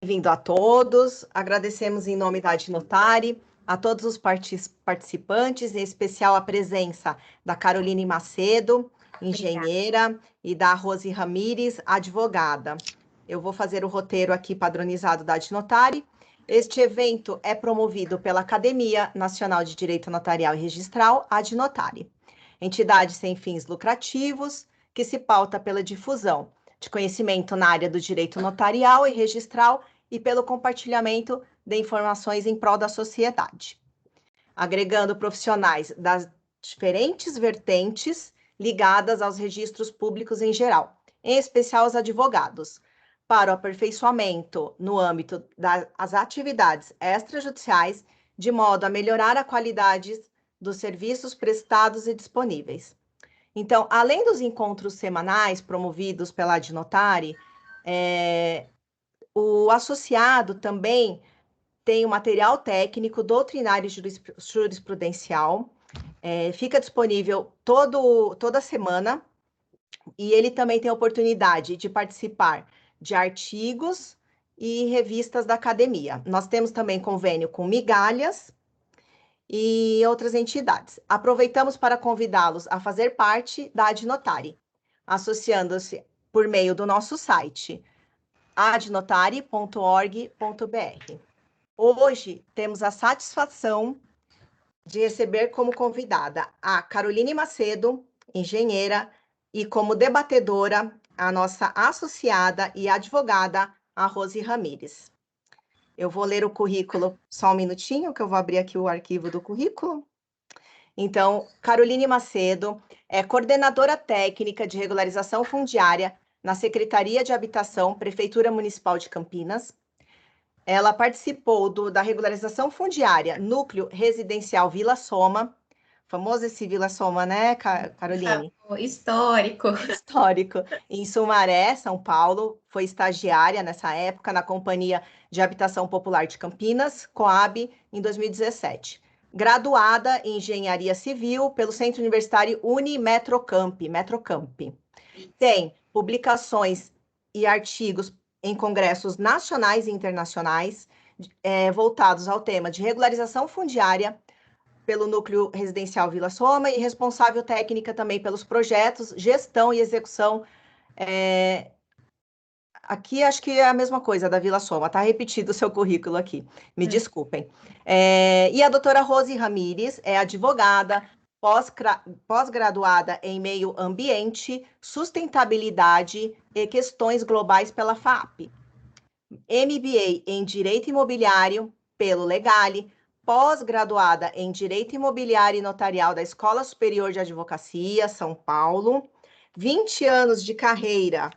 Bem-vindo a todos, agradecemos em nome da Adnotare, a todos os participantes, em especial a presença da Caroline Macedo, engenheira, obrigada, e da Rose Ramires, advogada. Eu vou fazer o roteiro aqui padronizado da Adnotare. Este evento é promovido pela Academia Nacional de Direito Notarial e Registral, Adnotare, entidade sem fins lucrativos que se pauta pela difusão de conhecimento na área do direito notarial e registral e pelo compartilhamento de informações em prol da sociedade, agregando profissionais das diferentes vertentes ligadas aos registros públicos em geral, em especial os advogados, para o aperfeiçoamento no âmbito das atividades extrajudiciais, de modo a melhorar a qualidade dos serviços prestados e disponíveis. Então, além dos encontros semanais promovidos pela Adnotare, o associado também tem o material técnico, doutrinário e jurisprudencial, fica disponível toda semana, e ele também tem a oportunidade de participar de artigos e revistas da academia. Nós temos também convênio com Migalhas e outras entidades. Aproveitamos para convidá-los a fazer parte da Adnotare, associando-se por meio do nosso site, adnotare.org.br. Hoje temos a satisfação de receber como convidada a Caroline Macedo, engenheira, e como debatedora a nossa associada e advogada, a Rose Ramires. Eu vou ler o currículo só um minutinho, que eu vou abrir aqui o arquivo do currículo. Então, Caroline Macedo é coordenadora técnica de regularização fundiária na Secretaria de Habitação, Prefeitura Municipal de Campinas. Ela participou da regularização fundiária Núcleo Residencial Vila Soma, famoso esse Vila Soma, né, Caroline? Histórico. Histórico. Em Sumaré, São Paulo, foi estagiária nessa época na Companhia de Habitação Popular de Campinas, Coab, em 2017. Graduada em Engenharia Civil pelo Centro Universitário Unimetrocamp, Metrocamp. Tem publicações e artigos em congressos nacionais e internacionais, voltados ao tema de regularização fundiária pelo Núcleo Residencial Vila Soma e responsável técnica também pelos projetos, gestão e execução. Aqui acho que é a mesma coisa da Vila Soma, está repetido o seu currículo aqui, me desculpem. E a doutora Rose Ramires é advogada, pós-graduada em meio ambiente, sustentabilidade e questões globais pela FAP. MBA em Direito Imobiliário pelo Legale, pós-graduada em Direito Imobiliário e Notarial da Escola Superior de Advocacia, São Paulo, 20 anos de carreira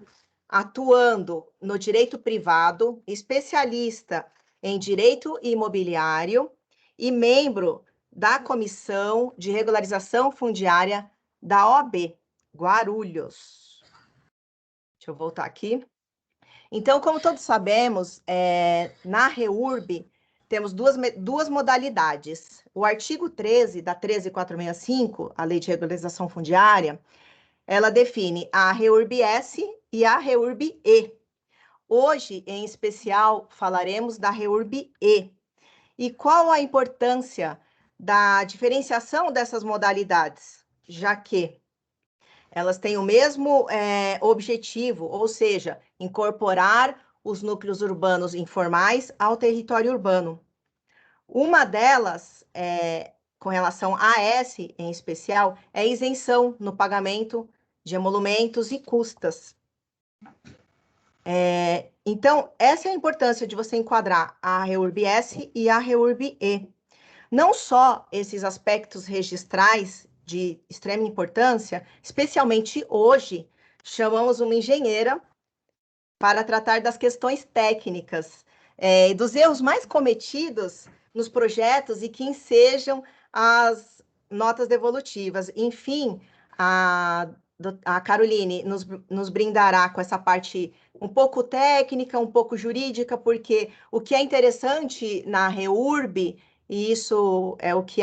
atuando no direito privado, especialista em direito imobiliário e membro da Comissão de Regularização Fundiária da OAB Guarulhos. Deixa eu voltar aqui. Então, como todos sabemos, na REURB temos duas modalidades. O artigo 13 da 13465, a Lei de Regularização Fundiária, ela define a REURB-S e a REURB-E. Hoje, em especial, falaremos da REURB-E. E qual a importância da diferenciação dessas modalidades? Já que elas têm o mesmo objetivo, ou seja, incorporar os núcleos urbanos informais ao território urbano. Uma delas, com relação a essa em especial, é isenção no pagamento de emolumentos e custas. Então, essa é a importância de você enquadrar a REURB-S e a REURB-E. Não só esses aspectos registrais de extrema importância, especialmente hoje, chamamos uma engenheira para tratar das questões técnicas, dos erros mais cometidos nos projetos e que ensejam as notas devolutivas. Enfim, a Caroline nos brindará com essa parte um pouco técnica, um pouco jurídica, porque o que é interessante na REURB, e isso é o que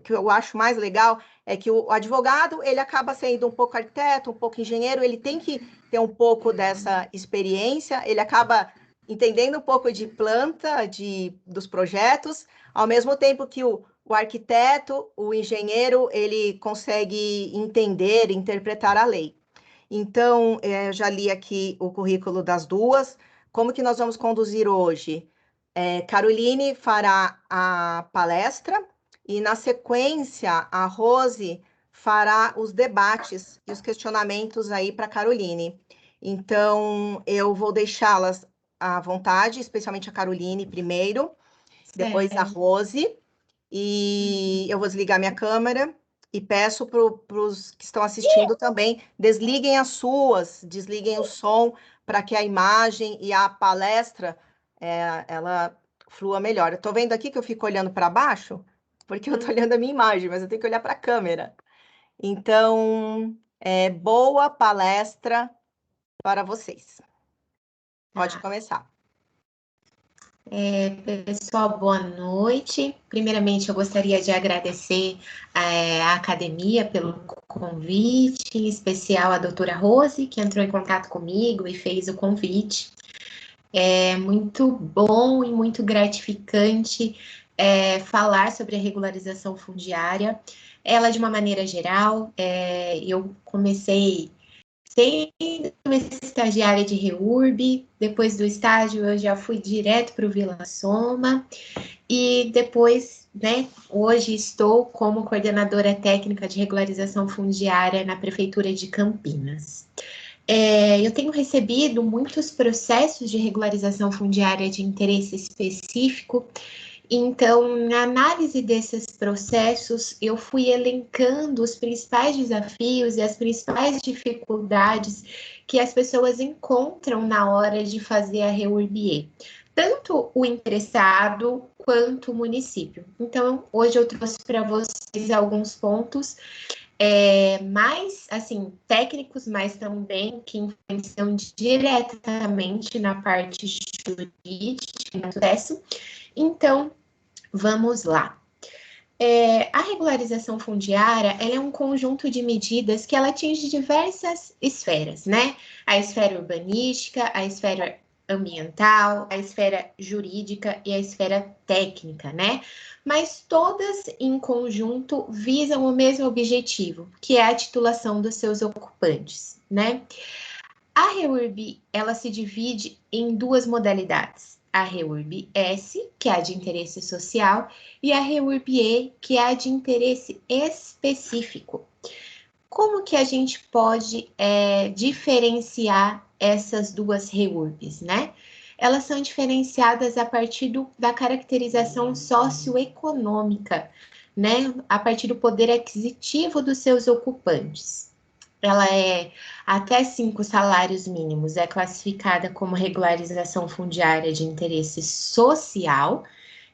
eu acho mais legal, é que o advogado, ele acaba sendo um pouco arquiteto, um pouco engenheiro, ele tem que ter um pouco dessa experiência, ele acaba entendendo um pouco de planta, dos projetos, ao mesmo tempo que o arquiteto, o engenheiro, ele consegue entender, interpretar a lei. Então, eu já li aqui o currículo das duas. Como que nós vamos conduzir hoje? Caroline fará a palestra e, na sequência, a Rose fará os debates e os questionamentos aí para a Caroline. Então, eu vou deixá-las à vontade, especialmente a Caroline primeiro, depois a Rose, e eu vou desligar minha câmera e peço para os que estão assistindo também, desliguem as suas, desliguem o som, para que a imagem e a palestra, ela flua melhor. Eu estou vendo aqui que eu fico olhando para baixo, porque eu estou olhando a minha imagem, mas eu tenho que olhar para a câmera. Então, boa palestra para vocês. Pode começar. Pessoal, boa noite. Primeiramente, eu gostaria de agradecer à academia pelo convite, em especial a doutora Rose, que entrou em contato comigo e fez o convite. É muito bom e muito gratificante falar sobre a regularização fundiária. Ela, de uma maneira geral, eu comecei sendo estagiária de REURB, depois do estágio eu já fui direto para o Vila Soma, e depois, hoje estou como coordenadora técnica de regularização fundiária na Prefeitura de Campinas. Eu tenho recebido muitos processos de regularização fundiária de interesse específico. Então, na análise desses processos, eu fui elencando os principais desafios e as principais dificuldades que as pessoas encontram na hora de fazer a REURB, tanto o interessado quanto o município. Então, hoje eu trouxe para vocês alguns pontos mais, assim, técnicos, mas também que influenciam diretamente na parte jurídica do processo. Então, vamos lá. A regularização fundiária, ela é um conjunto de medidas que ela atinge diversas esferas, né? A esfera urbanística, a esfera ambiental, a esfera jurídica e a esfera técnica, né? Mas todas em conjunto visam o mesmo objetivo, que é a titulação dos seus ocupantes, né? A REURB, ela se divide em duas modalidades. A REURB-S, que é a de interesse social, e a REURB-E, que é a de interesse específico. Como que a gente pode diferenciar essas duas REURBs, né? Elas são diferenciadas a partir da caracterização socioeconômica, né? A partir do poder aquisitivo dos seus ocupantes. Ela é até 5 salários mínimos, é classificada como regularização fundiária de interesse social,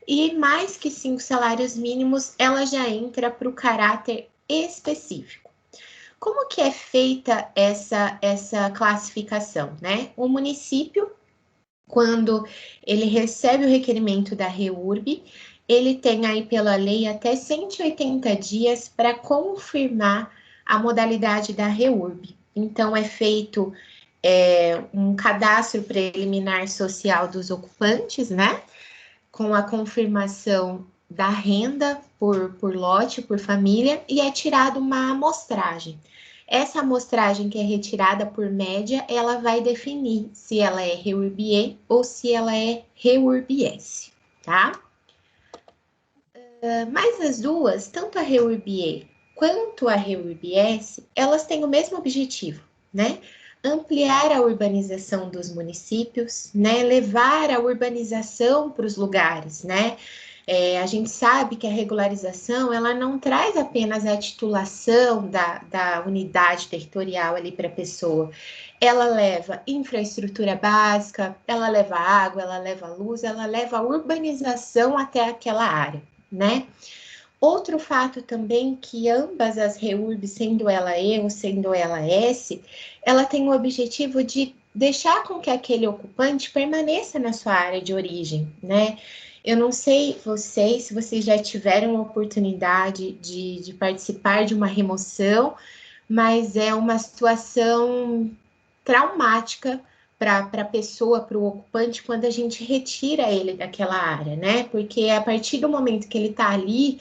e mais que 5 salários mínimos, ela já entra para o caráter específico. Como que é feita essa classificação, né? O município, quando ele recebe o requerimento da REURB, ele tem aí pela lei até 180 dias para confirmar a modalidade da REURB. Então, é feito um cadastro preliminar social dos ocupantes, né? Com a confirmação da renda por lote, por família, e é tirada uma amostragem. Essa amostragem que é retirada por média, ela vai definir se ela é REURB-E ou se ela é REURB-S, tá? Mas as duas, tanto a REURB-E quanto a REURB-S, elas têm o mesmo objetivo, né? Ampliar a urbanização dos municípios, né? Levar a urbanização para os lugares, né? A gente sabe que a regularização, ela não traz apenas a titulação da unidade territorial ali para a pessoa. Ela leva infraestrutura básica, ela leva água, ela leva luz, ela leva a urbanização até aquela área, né? Outro fato também que ambas as REURB, sendo ela E ou sendo ela S, ela tem o objetivo de deixar com que aquele ocupante permaneça na sua área de origem, né? Eu não sei se vocês já tiveram a oportunidade de participar de uma remoção, mas é uma situação traumática para a pessoa, para o ocupante, quando a gente retira ele daquela área, né? Porque a partir do momento que ele está ali,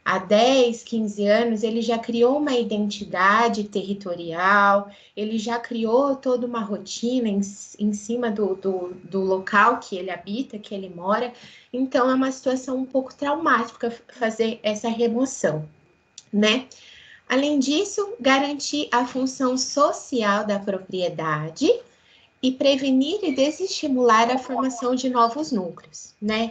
há 10, 15 anos, ele já criou uma identidade territorial, ele já criou toda uma rotina em cima do local que ele habita, que ele mora. Então, é uma situação um pouco traumática fazer essa remoção, né? Além disso, garantir a função social da propriedade e prevenir e desestimular a formação de novos núcleos, né?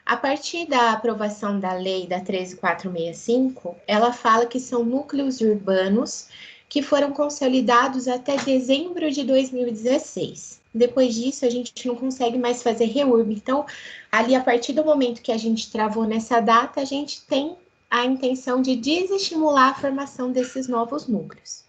A partir da aprovação da lei da 13465, ela fala que são núcleos urbanos que foram consolidados até dezembro de 2016. Depois disso, a gente não consegue mais fazer reurb. Então, ali, a partir do momento que a gente travou nessa data, a gente tem a intenção de desestimular a formação desses novos núcleos.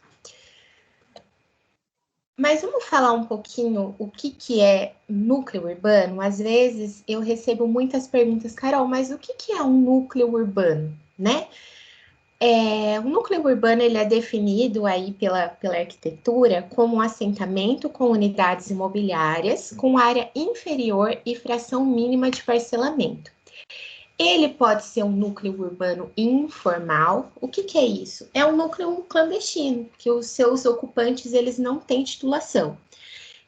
Mas vamos falar um pouquinho o que é núcleo urbano? Às vezes eu recebo muitas perguntas, Carol, mas o que é um núcleo urbano, né? O núcleo urbano ele é definido aí pela arquitetura como um assentamento com unidades imobiliárias com área inferior e fração mínima de parcelamento. Ele pode ser um núcleo urbano informal. O que é isso? É um núcleo clandestino, que os seus ocupantes eles não têm titulação.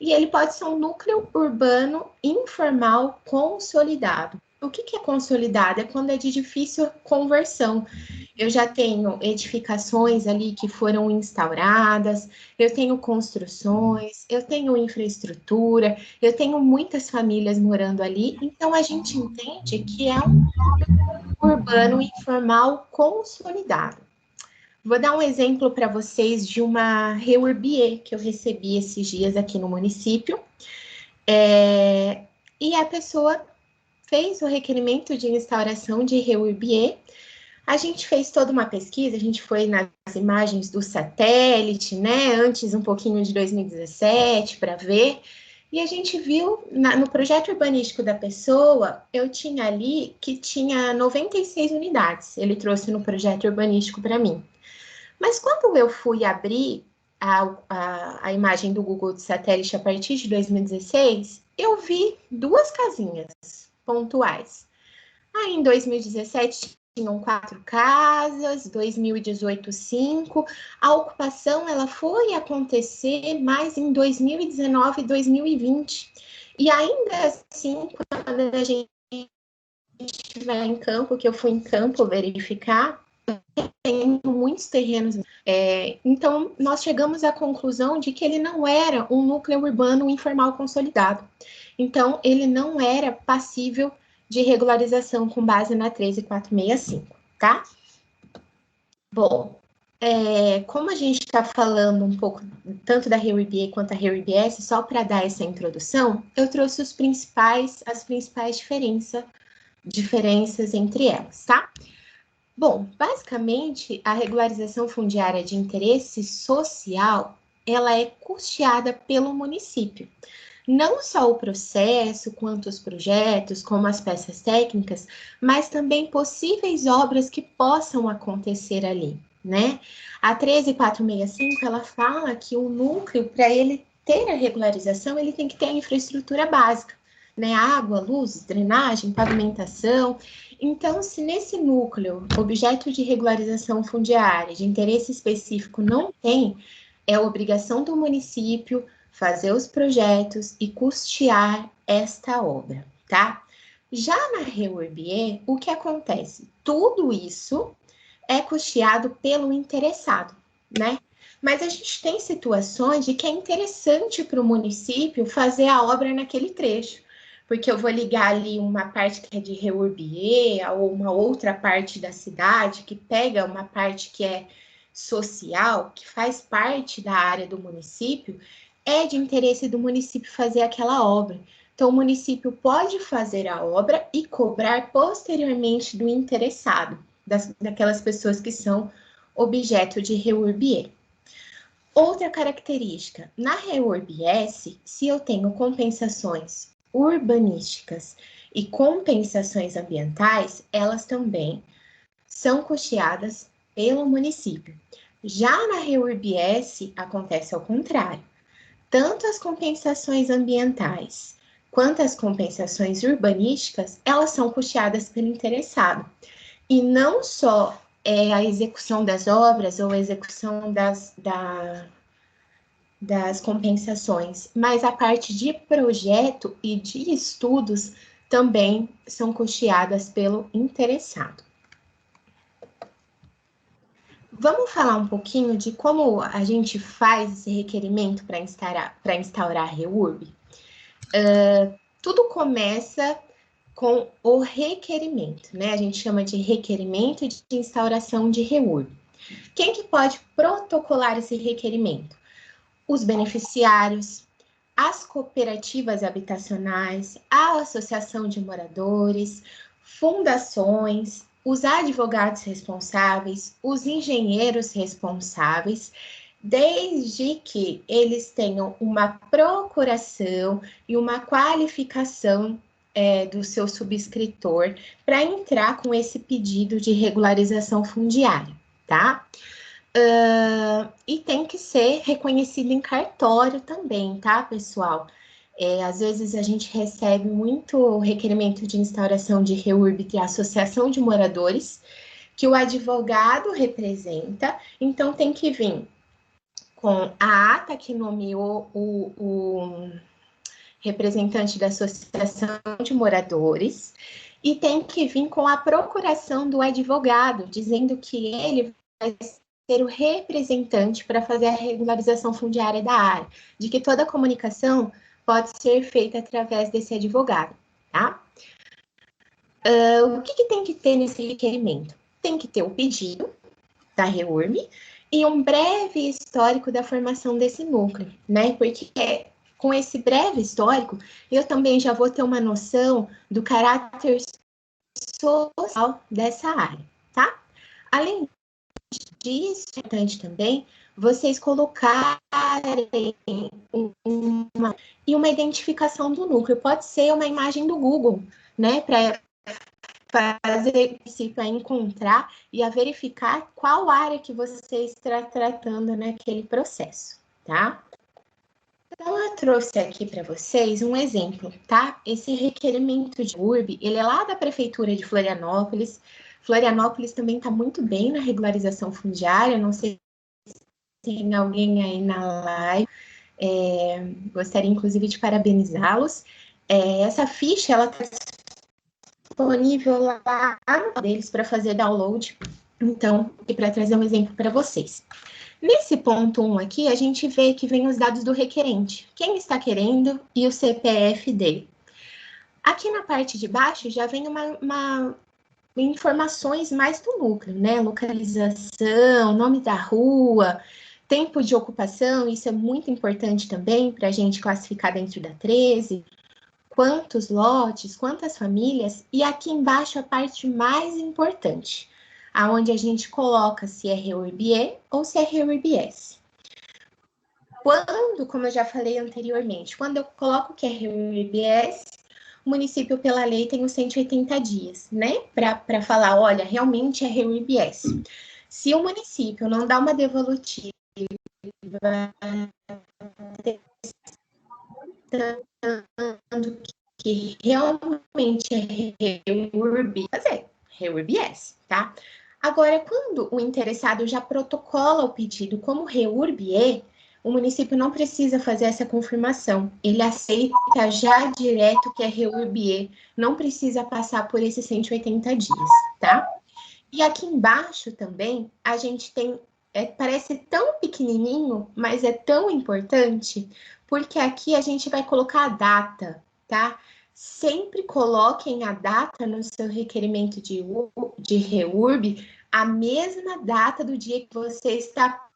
E ele pode ser um núcleo urbano informal consolidado. O que é consolidado? É quando é de difícil conversão. Eu já tenho edificações ali que foram instauradas, eu tenho construções, eu tenho infraestrutura, eu tenho muitas famílias morando ali, então a gente entende que é um urbano informal consolidado. Vou dar um exemplo para vocês de uma REURB que eu recebi esses dias aqui no município. E a pessoa fez o requerimento de instauração de REURB. A gente fez toda uma pesquisa, a gente foi nas imagens do satélite, né? Antes um pouquinho de 2017 para ver. E a gente viu no projeto urbanístico da pessoa, eu tinha ali que tinha 96 unidades. Ele trouxe no projeto urbanístico para mim. Mas quando eu fui abrir a imagem do Google de satélite a partir de 2016, eu vi 2 casinhas pontuais. Aí em 2017 tinham 4 casas, 2018 5. A ocupação ela foi acontecer mais em 2019 e 2020. E ainda assim, quando a gente estiver em campo, que eu fui em campo verificar, tem muitos terrenos. Então, nós chegamos à conclusão de que ele não era um núcleo urbano informal consolidado. Então, ele não era passível de regularização com base na 13465, tá? Bom, como a gente está falando um pouco tanto da REURB quanto da REURB-S, só para dar essa introdução, eu trouxe as principais diferenças entre elas, tá? Bom, basicamente, a regularização fundiária de interesse social, ela é custeada pelo município. Não só o processo, quanto os projetos, como as peças técnicas, mas também possíveis obras que possam acontecer ali, né? A 13465, ela fala que o núcleo, para ele ter a regularização, ele tem que ter a infraestrutura básica, né? Água, luz, drenagem, pavimentação. Então, se nesse núcleo, objeto de regularização fundiária, de interesse específico não tem, é obrigação do município fazer os projetos e custear esta obra, tá? Já na REURB, o que acontece? Tudo isso é custeado pelo interessado, né? Mas a gente tem situações de que é interessante para o município fazer a obra naquele trecho, porque eu vou ligar ali uma parte que é de REURB ou uma outra parte da cidade que pega uma parte que é social, que faz parte da área do município, é de interesse do município fazer aquela obra. Então, o município pode fazer a obra e cobrar posteriormente do interessado, daquelas pessoas que são objeto de REURB. Outra característica, na REURB-S, se eu tenho compensações urbanísticas e compensações ambientais, elas também são custeadas pelo município. Já na REURB-S, acontece ao contrário. tanto as compensações ambientais quanto as compensações urbanísticas, elas são custeadas pelo interessado. E não só a execução das obras ou a execução das compensações, mas a parte de projeto e de estudos também são custeadas pelo interessado. Vamos falar um pouquinho de como a gente faz esse requerimento para instaurar a REURB? Tudo começa com o requerimento, né? A gente chama de requerimento de instauração de REURB. Quem que pode protocolar esse requerimento? Os beneficiários, as cooperativas habitacionais, a associação de moradores, fundações, os advogados responsáveis, os engenheiros responsáveis, desde que eles tenham uma procuração e uma qualificação do seu subscritor para entrar com esse pedido de regularização fundiária, tá? E tem que ser reconhecido em cartório também, tá, pessoal? Às vezes a gente recebe muito requerimento de instauração de REURB de associação de moradores, que o advogado representa, então tem que vir com a ata que nomeou o representante da associação de moradores, e tem que vir com a procuração do advogado, dizendo que ele vai ser o representante para fazer a regularização fundiária da área, de que toda a comunicação pode ser feita através desse advogado, tá? O que tem que ter nesse requerimento? Tem que ter o pedido da REURB e um breve histórico da formação desse núcleo, né? Porque com esse breve histórico, eu também já vou ter uma noção do caráter social dessa área, tá? Além disso, é importante também vocês colocarem uma identificação do núcleo. Pode ser uma imagem do Google, né? Para fazer para encontrar e a verificar qual área que você está tratando naquele processo, tá? Então, eu trouxe aqui para vocês um exemplo, tá? Esse requerimento de URB, ele é lá da Prefeitura de Florianópolis. Florianópolis também está muito bem na regularização fundiária, não sei se tem alguém aí na live. Gostaria, inclusive, de parabenizá-los. Essa ficha, ela está disponível lá deles para fazer download. Então, e para trazer um exemplo para vocês. Nesse ponto 1 aqui, a gente vê que vem os dados do requerente, quem está querendo e o CPF dele. Aqui na parte de baixo já vem informações mais do núcleo, né? Localização, nome da rua, tempo de ocupação, isso é muito importante também para a gente classificar dentro da 13, quantos lotes, quantas famílias, e aqui embaixo a parte mais importante, aonde a gente coloca se é REURB-E ou se é REURB-S. Quando, como eu já falei anteriormente, quando eu coloco que é REURB-S, o município, pela lei, tem os 180 dias, né? Para falar, olha, realmente é REURB-S. Se o município não dá uma devolutiva, que realmente é REURB, fazer REURB-S, tá? Agora, quando o interessado já protocola o pedido como REURB-E, o município não precisa fazer essa confirmação. Ele aceita já direto que é REURB-E, não precisa passar por esses 180 dias, tá? E aqui embaixo também, a gente tem, parece tão pequenininho, mas é tão importante, porque aqui a gente vai colocar a data, tá? Sempre coloquem a data no seu requerimento de REURB, a mesma data do dia que você está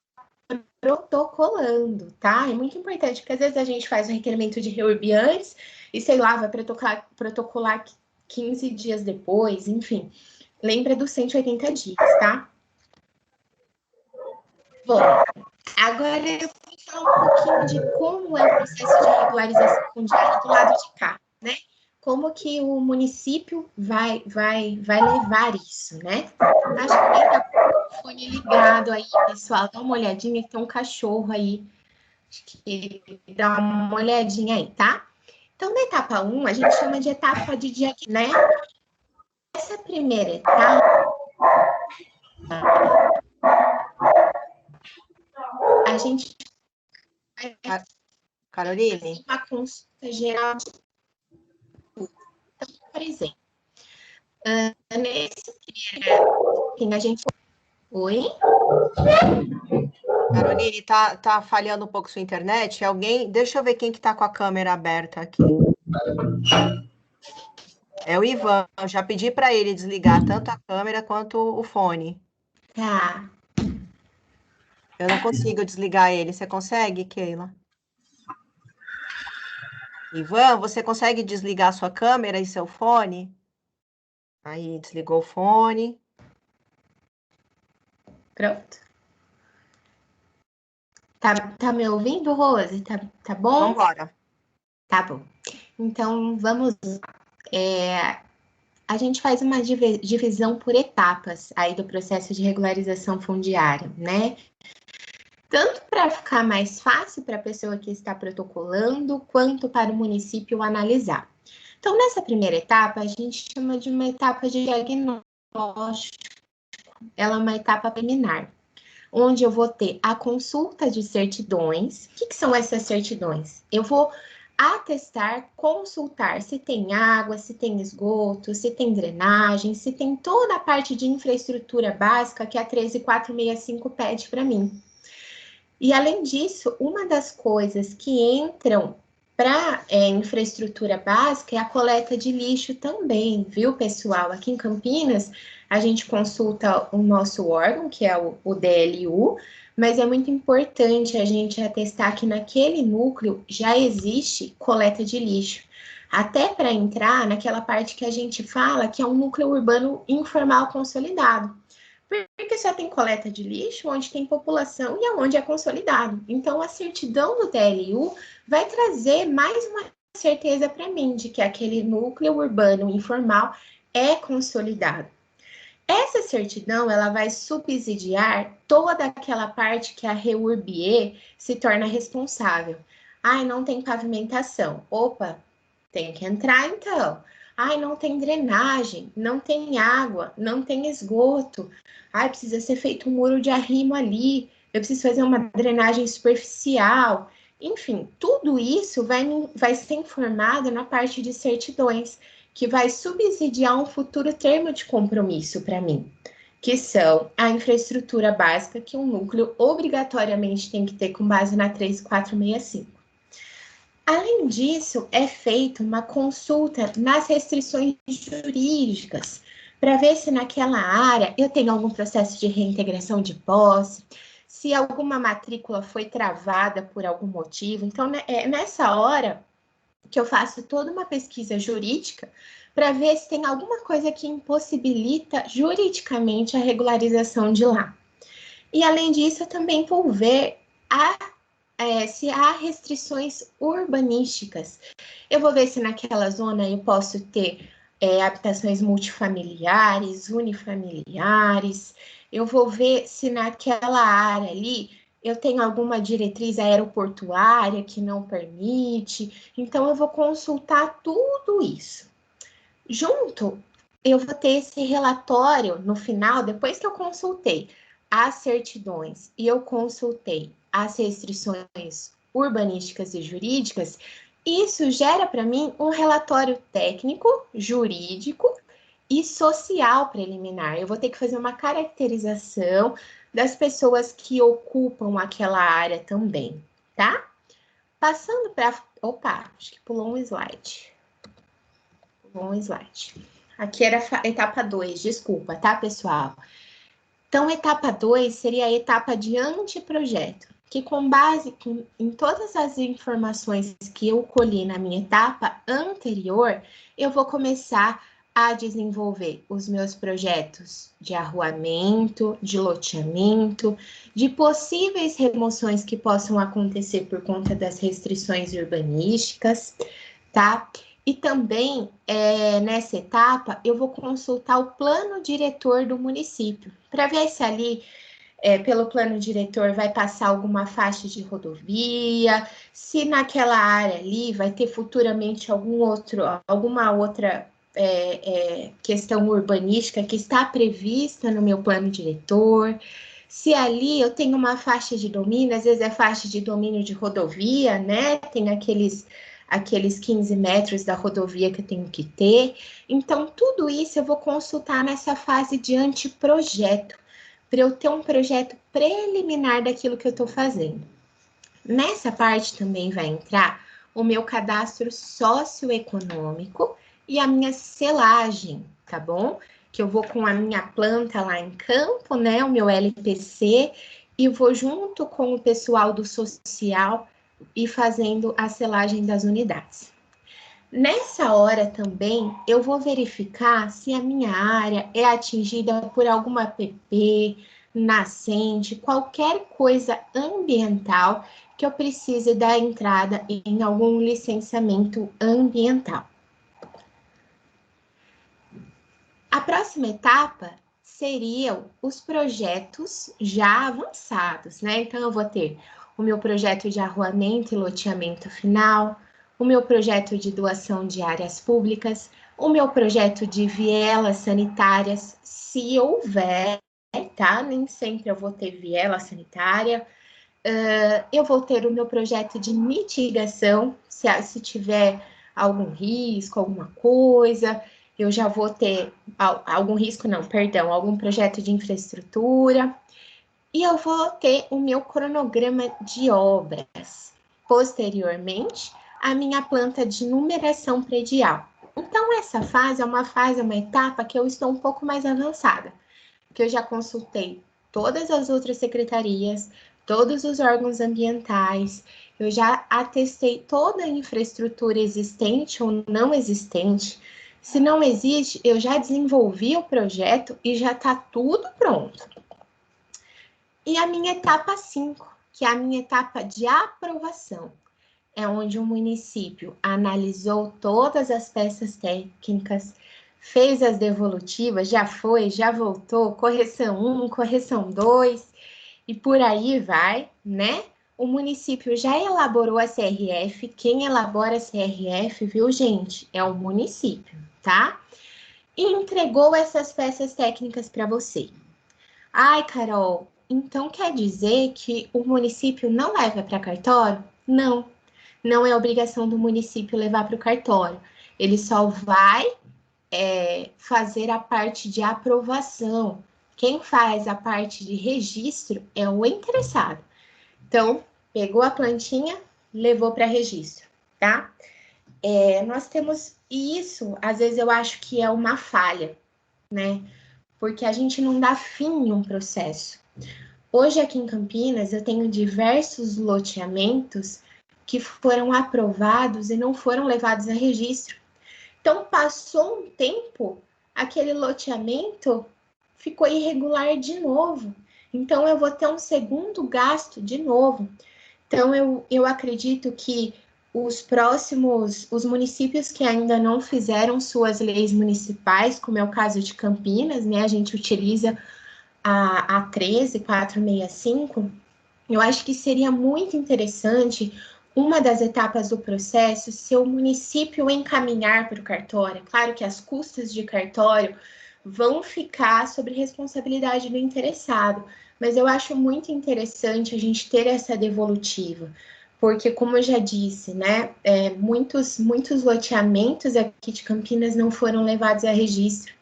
protocolando, tá? É muito importante, porque às vezes a gente faz o requerimento de REURB antes e, sei lá, vai protocolar 15 dias depois, enfim. Lembra dos 180 dias, tá? Bom, agora eu vou falar um pouquinho de como é o processo de regularização fundiária do lado de cá, né? Como que o município vai levar isso, né? Acho que tá com o fone ligado aí, pessoal. Dá uma olhadinha que tem um cachorro aí Acho que dá uma olhadinha aí, tá? Então, na etapa 1, a gente chama de etapa de diagnóstico, né? Essa primeira etapa, a gente faz Caroline? uma consulta geral. Então, por exemplo, nesse primeiro, a gente... Oi? Caroline, tá falhando um pouco sua internet? Alguém, deixa eu ver quem que tá com a câmera aberta aqui. É o Ivan, eu já pedi para ele desligar tanto a câmera quanto o fone. Tá. Eu não consigo desligar ele. Você consegue, Keila? Ivan, você consegue desligar sua câmera e seu fone? Aí, desligou o fone. Pronto. Tá me ouvindo, Rose? Tá bom? Vamos embora. Tá bom. Então, vamos lá. A gente faz uma divisão por etapas aí do processo de regularização fundiária, né? Tanto para ficar mais fácil para a pessoa que está protocolando, quanto para o município analisar. Então, nessa primeira etapa, a gente chama de uma etapa de diagnóstico. Ela é uma etapa preliminar, onde eu vou ter a consulta de certidões. O que são essas certidões? Eu vou atestar, consultar se tem água, se tem esgoto, se tem drenagem, se tem toda a parte de infraestrutura básica que a 13465 pede para mim. E, além disso, uma das coisas que entram para infraestrutura básica é a coleta de lixo também, viu, pessoal? Aqui em Campinas, a gente consulta o nosso órgão, que é o DLU, mas é muito importante a gente atestar que naquele núcleo já existe coleta de lixo. Até para entrar naquela parte que a gente fala que é um núcleo urbano informal consolidado. Porque só tem coleta de lixo onde tem população e onde é consolidado. Então, a certidão do DLU vai trazer mais uma certeza para mim de que aquele núcleo urbano informal é consolidado. Essa certidão, ela vai subsidiar toda aquela parte que a REURBE se torna responsável. Ai, não tem pavimentação. Opa, tem que entrar então. Ai, não tem drenagem, não tem água, não tem esgoto. Ai, precisa ser feito um muro de arrimo ali. Eu preciso fazer uma drenagem superficial. Enfim, tudo isso vai ser informado na parte de certidões, que vai subsidiar um futuro termo de compromisso para mim, que são a infraestrutura básica que um núcleo obrigatoriamente tem que ter com base na 3465. Além disso, é feita uma consulta nas restrições jurídicas, para ver se naquela área eu tenho algum processo de reintegração de posse, se alguma matrícula foi travada por algum motivo. Então, é nessa hora que eu faço toda uma pesquisa jurídica para ver se tem alguma coisa que impossibilita juridicamente a regularização de lá. E, além disso, eu também vou ver se há restrições urbanísticas. Eu vou ver se naquela zona eu posso ter habitações multifamiliares, unifamiliares. Eu vou ver se naquela área ali eu tenho alguma diretriz aeroportuária que não permite. Então, eu vou consultar tudo isso. Junto, eu vou ter esse relatório no final, depois que eu consultei as certidões e eu consultei as restrições urbanísticas e jurídicas, isso gera para mim um relatório técnico, jurídico e social preliminar. Eu vou ter que fazer uma caracterização das pessoas que ocupam aquela área também, tá? Passando para... Opa, acho que pulou um slide. Pulou um slide. Aqui era a etapa 2, desculpa, tá, pessoal? Então, etapa 2 seria a etapa de anteprojeto, que com base em todas as informações que eu colhi na minha etapa anterior, eu vou começar a desenvolver os meus projetos de arruamento, de loteamento, de possíveis remoções que possam acontecer por conta das restrições urbanísticas, tá? E também, nessa etapa, eu vou consultar o plano diretor do município, para ver se ali pelo plano diretor vai passar alguma faixa de rodovia, se naquela área ali vai ter futuramente alguma outra questão urbanística que está prevista no meu plano diretor. Se ali eu tenho uma faixa de domínio, às vezes é faixa de domínio de rodovia, né? Tem aqueles 15 metros da rodovia que eu tenho que ter. Então, tudo isso eu vou consultar nessa fase de anteprojeto, para eu ter um projeto preliminar daquilo que eu estou fazendo. Nessa parte também vai entrar o meu cadastro socioeconômico e a minha selagem, tá bom? Que eu vou com a minha planta lá em campo, né? O meu LPC, e vou junto com o pessoal do social e fazendo a selagem das unidades. Nessa hora também, eu vou verificar se a minha área é atingida por alguma PP, nascente, qualquer coisa ambiental que eu precise dar entrada em algum licenciamento ambiental. A próxima etapa seriam os projetos já avançados, né? Então, eu vou ter o meu projeto de arruamento e loteamento final, o meu projeto de doação de áreas públicas, o meu projeto de vielas sanitárias, se houver, tá? Nem sempre eu vou ter viela sanitária. Eu vou ter o meu projeto de mitigação, se tiver algum risco, alguma coisa, eu já vou ter algum risco, não, perdão, algum projeto de infraestrutura, e eu vou ter o meu cronograma de obras. Posteriormente, a minha planta de numeração predial. Então, essa fase é uma etapa que eu estou um pouco mais avançada, que eu já consultei todas as outras secretarias, todos os órgãos ambientais, eu já atestei toda a infraestrutura existente ou não existente. Se não existe, eu já desenvolvi o projeto e já está tudo pronto. E a minha etapa 5, que é a minha etapa de aprovação, é onde o município analisou todas as peças técnicas, fez as devolutivas, já foi, já voltou, correção 1, correção 2, e por aí vai, né? O município já elaborou a CRF, quem elabora a CRF, viu, gente? É o município, tá? E entregou essas peças técnicas para você. Ai, Carol, então quer dizer que o município não leva para cartório? Não, não é obrigação do município levar para o cartório. Ele só vai fazer a parte de aprovação. Quem faz a parte de registro é o interessado. Então, pegou a plantinha, levou para registro, tá? Nós temos isso, às vezes eu acho que é uma falha, né? Porque a gente não dá fim em um processo. Hoje aqui em Campinas eu tenho diversos loteamentos que foram aprovados e não foram levados a registro. Então, passou um tempo, aquele loteamento ficou irregular de novo. Então, eu vou ter um segundo gasto de novo. Então, eu acredito que os municípios que ainda não fizeram suas leis municipais, como é o caso de Campinas, né? A gente utiliza a 13465, eu acho que seria muito interessante uma das etapas do processo ser o município encaminhar para o cartório. Claro que as custas de cartório vão ficar sobre responsabilidade do interessado, mas eu acho muito interessante a gente ter essa devolutiva, porque, como eu já disse, né, muitos loteamentos aqui de Campinas não foram levados a registro.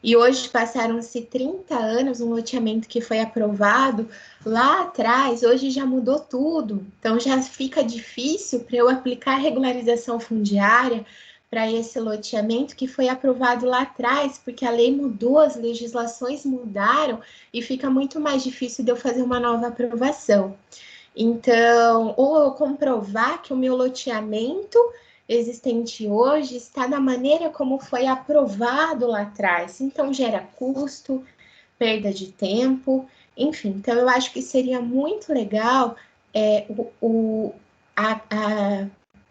E hoje passaram-se 30 anos, um loteamento que foi aprovado lá atrás, hoje já mudou tudo. Então já fica difícil para eu aplicar regularização fundiária para esse loteamento que foi aprovado lá atrás, porque a lei mudou, as legislações mudaram e fica muito mais difícil de eu fazer uma nova aprovação. Então, ou eu comprovar que o meu loteamento existente hoje está da maneira como foi aprovado lá atrás. Então, gera custo, perda de tempo, enfim. Então, eu acho que seria muito legal o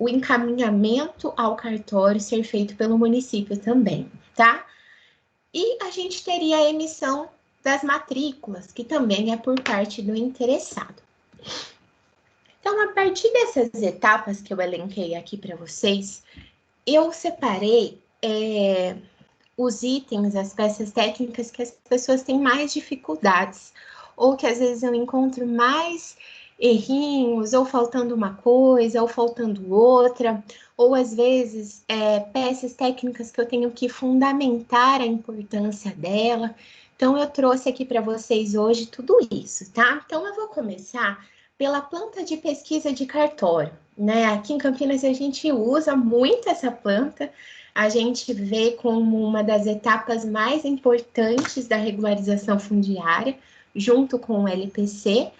encaminhamento ao cartório ser feito pelo município também, tá? E a gente teria a emissão das matrículas, que também é por parte do interessado. Então, a partir dessas etapas que eu elenquei aqui para vocês, eu separei os itens, as peças técnicas que as pessoas têm mais dificuldades, ou que às vezes eu encontro mais errinhos, ou faltando uma coisa, ou faltando outra, ou às vezes peças técnicas que eu tenho que fundamentar a importância dela. Então, eu trouxe aqui para vocês hoje tudo isso, tá? Então, eu vou começar pela planta de pesquisa de cartório, né? Aqui em Campinas a gente usa muito essa planta, a gente vê como uma das etapas mais importantes da regularização fundiária, junto com o LPC,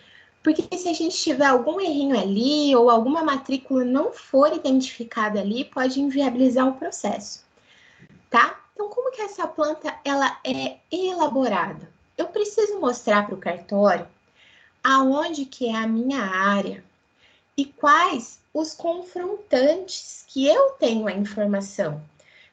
porque se a gente tiver algum errinho ali ou alguma matrícula não for identificada ali, pode inviabilizar o processo, tá? Então, como que essa planta ela é elaborada? Eu preciso mostrar para o cartório aonde que é a minha área e quais os confrontantes que eu tenho a informação.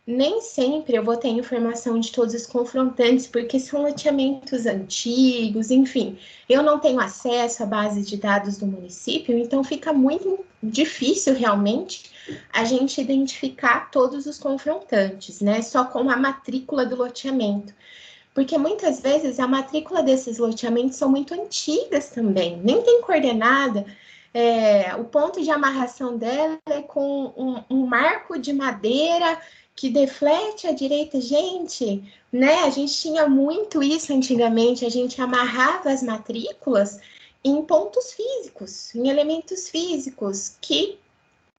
Nem sempre eu vou ter informação de todos os confrontantes, porque são loteamentos antigos, enfim. Eu não tenho acesso à base de dados do município, então fica muito difícil realmente a gente identificar todos os confrontantes, né? Só com a matrícula do loteamento. Porque muitas vezes a matrícula desses loteamentos são muito antigas também, nem tem coordenada. O ponto de amarração dela é com um marco de madeira que deflete à direita. Gente, né? A gente tinha muito isso antigamente, a gente amarrava as matrículas em pontos físicos, em elementos físicos que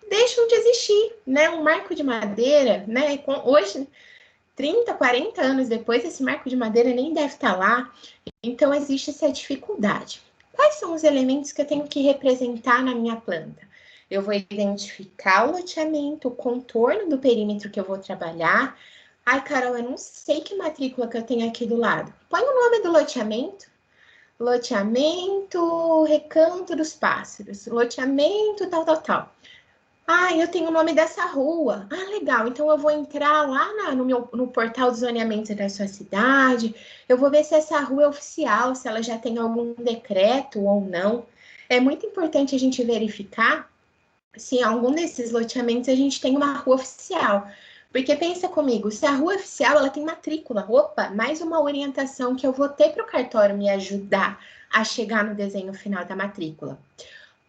deixam de existir, né? Um marco de madeira, né? Hoje 30, 40 anos depois, esse marco de madeira nem deve estar lá. Então, existe essa dificuldade. Quais são os elementos que eu tenho que representar na minha planta? Eu vou identificar o loteamento, o contorno do perímetro que eu vou trabalhar. Ai, Carol, eu não sei que matrícula que eu tenho aqui do lado. Põe o nome do loteamento. Loteamento Recanto dos Pássaros. Loteamento tal. Ah, eu tenho o nome dessa rua. Ah, legal. Então eu vou entrar lá no portal de zoneamento da sua cidade. Eu vou ver se essa rua é oficial, se ela já tem algum decreto ou não. É muito importante a gente verificar se em algum desses loteamentos a gente tem uma rua oficial. Porque pensa comigo, se a rua é oficial, ela tem matrícula. Opa, mais uma orientação que eu vou ter para o cartório me ajudar a chegar no desenho final da matrícula.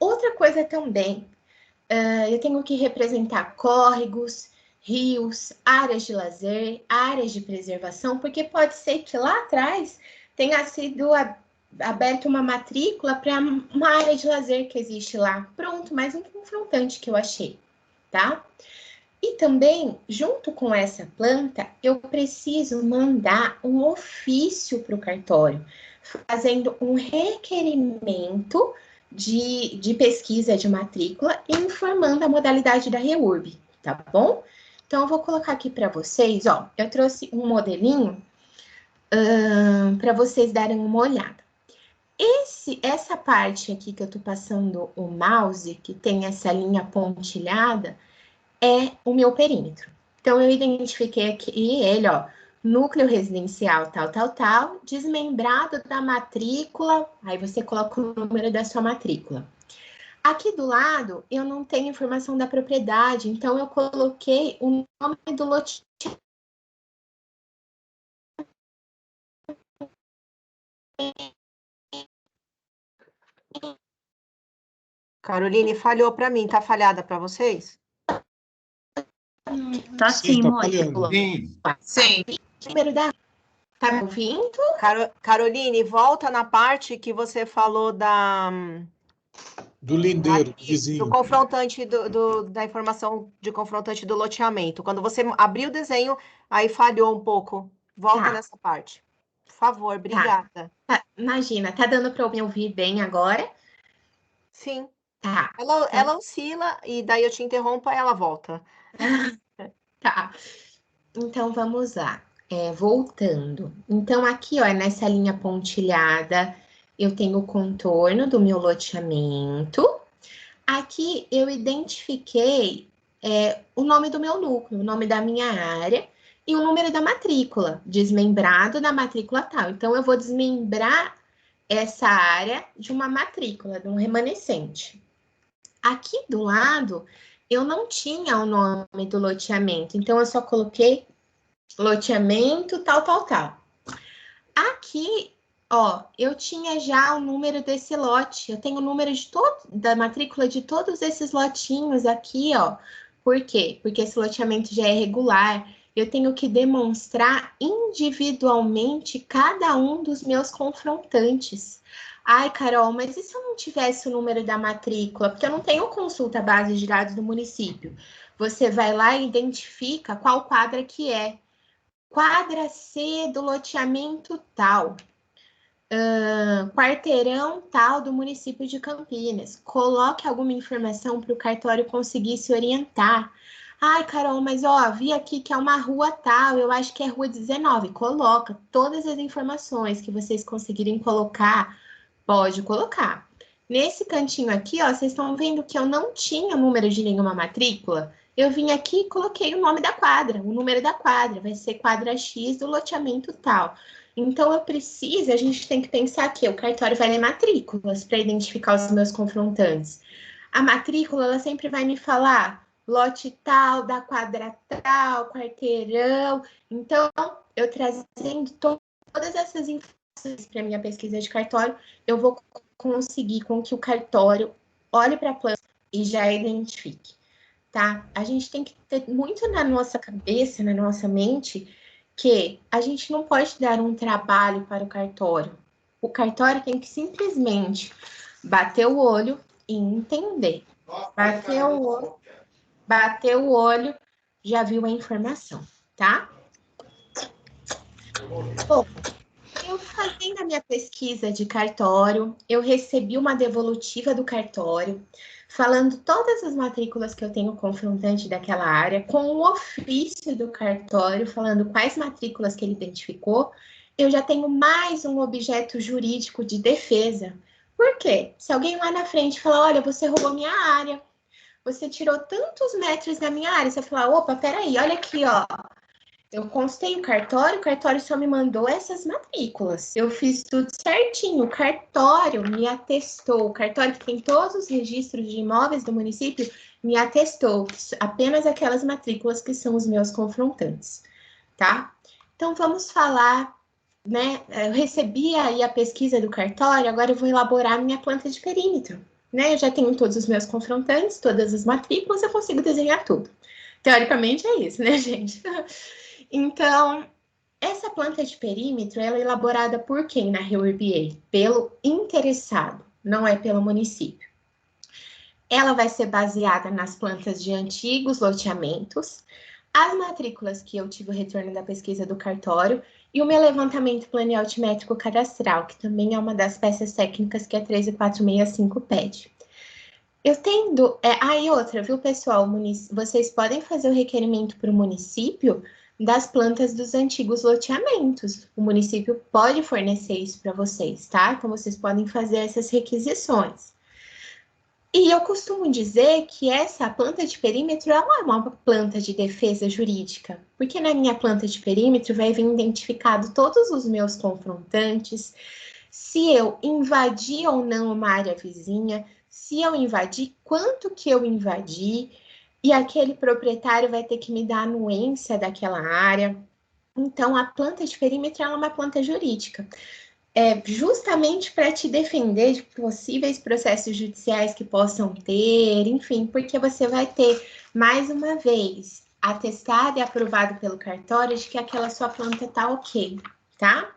Outra coisa também, eu tenho que representar córregos, rios, áreas de lazer, áreas de preservação, porque pode ser que lá atrás tenha sido aberta uma matrícula para uma área de lazer que existe lá. Pronto, mais um confrontante que eu achei, tá? E também, junto com essa planta, eu preciso mandar um ofício para o cartório, fazendo um requerimento de pesquisa de matrícula e informando a modalidade da REURB, tá bom? Então, eu vou colocar aqui para vocês, ó, eu trouxe um modelinho para vocês darem uma olhada. Essa parte aqui que eu tô passando o mouse, que tem essa linha pontilhada, é o meu perímetro. Então, eu identifiquei aqui ele, ó, núcleo residencial tal, desmembrado da matrícula, aí você coloca o número da sua matrícula. Aqui do lado, eu não tenho informação da propriedade, então eu coloquei o nome do lote. Caroline, falhou para mim, tá falhada para vocês? Tá sim, tá Mônica. falhando. Sim. Número da... Tá me ouvindo? Caroline, volta na parte que você falou Do lindeiro, do vizinho. do confrontante da informação de confrontante do loteamento. Quando você abriu o desenho, aí falhou um pouco. Volta nessa parte. Por favor, obrigada. Tá, imagina, tá dando para eu me ouvir bem agora? Sim. Tá. Ela oscila e daí eu te interrompo e ela volta. Tá. Então, vamos lá. Voltando. Então, aqui, ó, nessa linha pontilhada, eu tenho o contorno do meu loteamento. Aqui, eu identifiquei o nome do meu núcleo, o nome da minha área, e o número da matrícula, desmembrado da matrícula tal. Então, eu vou desmembrar essa área de uma matrícula, de um remanescente. Aqui do lado, eu não tinha o nome do loteamento, então eu só coloquei loteamento tal, tal, tal. Aqui, ó, eu tinha já o número desse lote, eu tenho o número da matrícula de todos esses lotinhos aqui, ó. Por quê? Porque esse loteamento já é regular, eu tenho que demonstrar individualmente cada um dos meus confrontantes. Ai, Carol, mas e se eu não tivesse o número da matrícula? Porque eu não tenho consulta base de dados do município. Você vai lá e identifica qual quadra que é. Quadra C do loteamento tal. Quarteirão tal do município de Campinas. Coloque alguma informação para o cartório conseguir se orientar. Ai, Carol, mas ó, vi aqui que é uma rua tal, eu acho que é rua 19. Coloca todas as informações que vocês conseguirem colocar, pode colocar. Nesse cantinho aqui, ó, vocês estão vendo que eu não tinha número de nenhuma matrícula? Eu vim aqui e coloquei o nome da quadra, o número da quadra, vai ser quadra X do loteamento tal. Então, a gente tem que pensar que o cartório vai ler matrículas para identificar os meus confrontantes. A matrícula, ela sempre vai me falar lote tal, da quadra tal, quarteirão. Então, eu trazendo todas essas informações para minha pesquisa de cartório, eu vou conseguir com que o cartório olhe para a planta e já identifique, tá? A gente tem que ter muito na nossa cabeça, na nossa mente, que a gente não pode dar um trabalho para o cartório. O cartório tem que simplesmente bater o olho e entender. Bateu o olho, já viu a informação, tá? Bom, eu fazendo a minha pesquisa de cartório, eu recebi uma devolutiva do cartório, falando todas as matrículas que eu tenho confrontante daquela área, com o ofício do cartório, falando quais matrículas que ele identificou, eu já tenho mais um objeto jurídico de defesa. Por quê? Se alguém lá na frente falar, olha, você roubou minha área, você tirou tantos metros da minha área, você fala, opa, peraí, olha aqui, ó. Eu constei o cartório só me mandou essas matrículas. Eu fiz tudo certinho, o cartório me atestou, o cartório que tem todos os registros de imóveis do município me atestou apenas aquelas matrículas que são os meus confrontantes, tá? Então, vamos falar, né? Eu recebi aí a pesquisa do cartório, agora eu vou elaborar minha planta de perímetro, né? Eu já tenho todos os meus confrontantes, todas as matrículas, eu consigo desenhar tudo. Teoricamente é isso, né, gente? Então, essa planta de perímetro, ela é elaborada por quem na REURBA? Pelo interessado, não é pelo município. Ela vai ser baseada nas plantas de antigos loteamentos, as matrículas que eu tive o retorno da pesquisa do cartório e o meu levantamento plano altimétrico cadastral, que também é uma das peças técnicas que a 13465 pede. Eu tendo... e outra, viu, pessoal? Vocês podem fazer o requerimento para o município das plantas dos antigos loteamentos. O município pode fornecer isso para vocês, tá? Então, vocês podem fazer essas requisições. E eu costumo dizer que essa planta de perímetro ela é uma planta de defesa jurídica, porque na minha planta de perímetro vai vir identificado todos os meus confrontantes, se eu invadi ou não uma área vizinha, se eu invadi, quanto que eu invadi, e aquele proprietário vai ter que me dar a anuência daquela área. Então, a planta de perímetro é uma planta jurídica. Justamente para te defender de possíveis processos judiciais que possam ter, enfim, porque você vai ter, mais uma vez, atestado e aprovado pelo cartório de que aquela sua planta está ok, tá?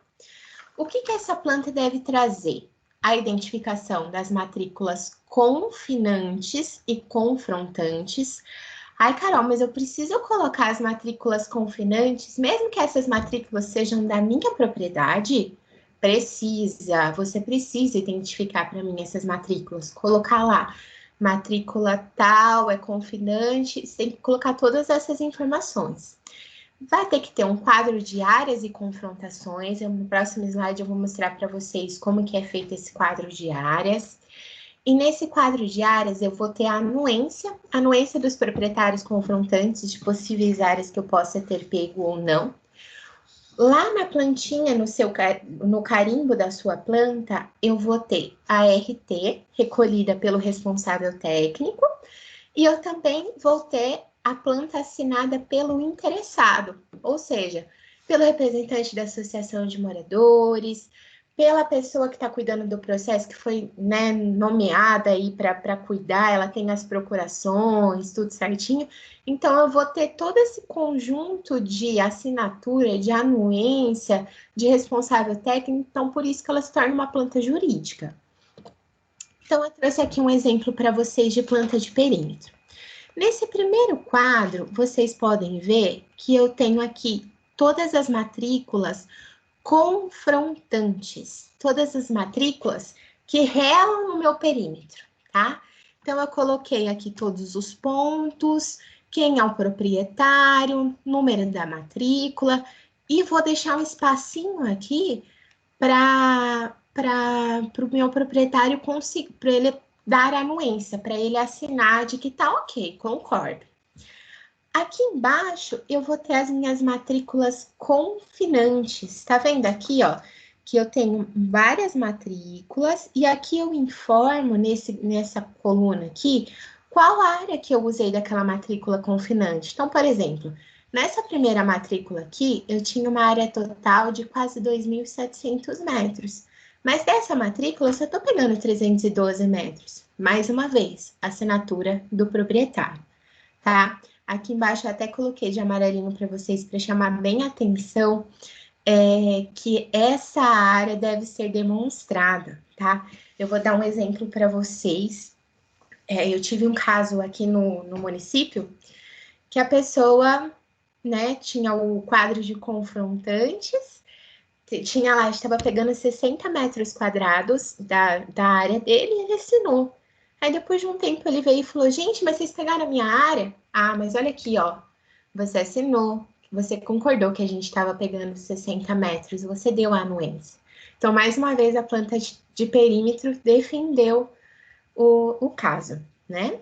O que essa planta deve trazer? A identificação das matrículas confinantes e confrontantes. Ai, Carol, mas eu preciso colocar as matrículas confinantes, mesmo que essas matrículas sejam da minha propriedade? Você precisa identificar para mim essas matrículas, colocar lá, matrícula tal, é confinante, você tem que colocar todas essas informações. Vai ter que ter um quadro de áreas e confrontações. No próximo slide eu vou mostrar para vocês como que é feito esse quadro de áreas. E nesse quadro de áreas, eu vou ter a anuência dos proprietários confrontantes de possíveis áreas que eu possa ter pego ou não. Lá na plantinha, no carimbo da sua planta, eu vou ter a RT, recolhida pelo responsável técnico, e eu também vou ter a planta assinada pelo interessado, ou seja, pelo representante da associação de moradores, pela pessoa que está cuidando do processo, que foi, né, nomeada aí para cuidar, ela tem as procurações, tudo certinho. Então, eu vou ter todo esse conjunto de assinatura, de anuência, de responsável técnico, então, por isso que ela se torna uma planta jurídica. Então, eu trouxe aqui um exemplo para vocês de planta de perímetro. Nesse primeiro quadro, vocês podem ver que eu tenho aqui todas as matrículas confrontantes, todas as matrículas que relam no meu perímetro, tá? Então, eu coloquei aqui todos os pontos, quem é o proprietário, número da matrícula, e vou deixar um espacinho aqui para o meu proprietário conseguir, para ele dar a anuência, para ele assinar de que tá ok, concordo. Aqui embaixo, eu vou ter as minhas matrículas confinantes. Tá vendo aqui, ó? Que eu tenho várias matrículas e aqui eu informo nessa coluna aqui qual área que eu usei daquela matrícula confinante. Então, por exemplo, nessa primeira matrícula aqui, eu tinha uma área total de quase 2.700 metros. Mas dessa matrícula, eu só estou pegando 312 metros. Mais uma vez, assinatura do proprietário, tá? Aqui embaixo eu até coloquei de amarelinho para vocês, para chamar bem a atenção, que essa área deve ser demonstrada, tá? Eu vou dar um exemplo para vocês. Eu tive um caso aqui no município, que a pessoa, né, tinha o quadro de confrontantes, tinha lá, estava pegando 60 metros quadrados da área dele e ele assinou. Aí depois de um tempo ele veio e falou, gente, mas vocês pegaram a minha área? Ah, mas olha aqui, ó, você assinou, você concordou que a gente estava pegando 60 metros, você deu a anuência. Então, mais uma vez, a planta de perímetro defendeu o caso, né?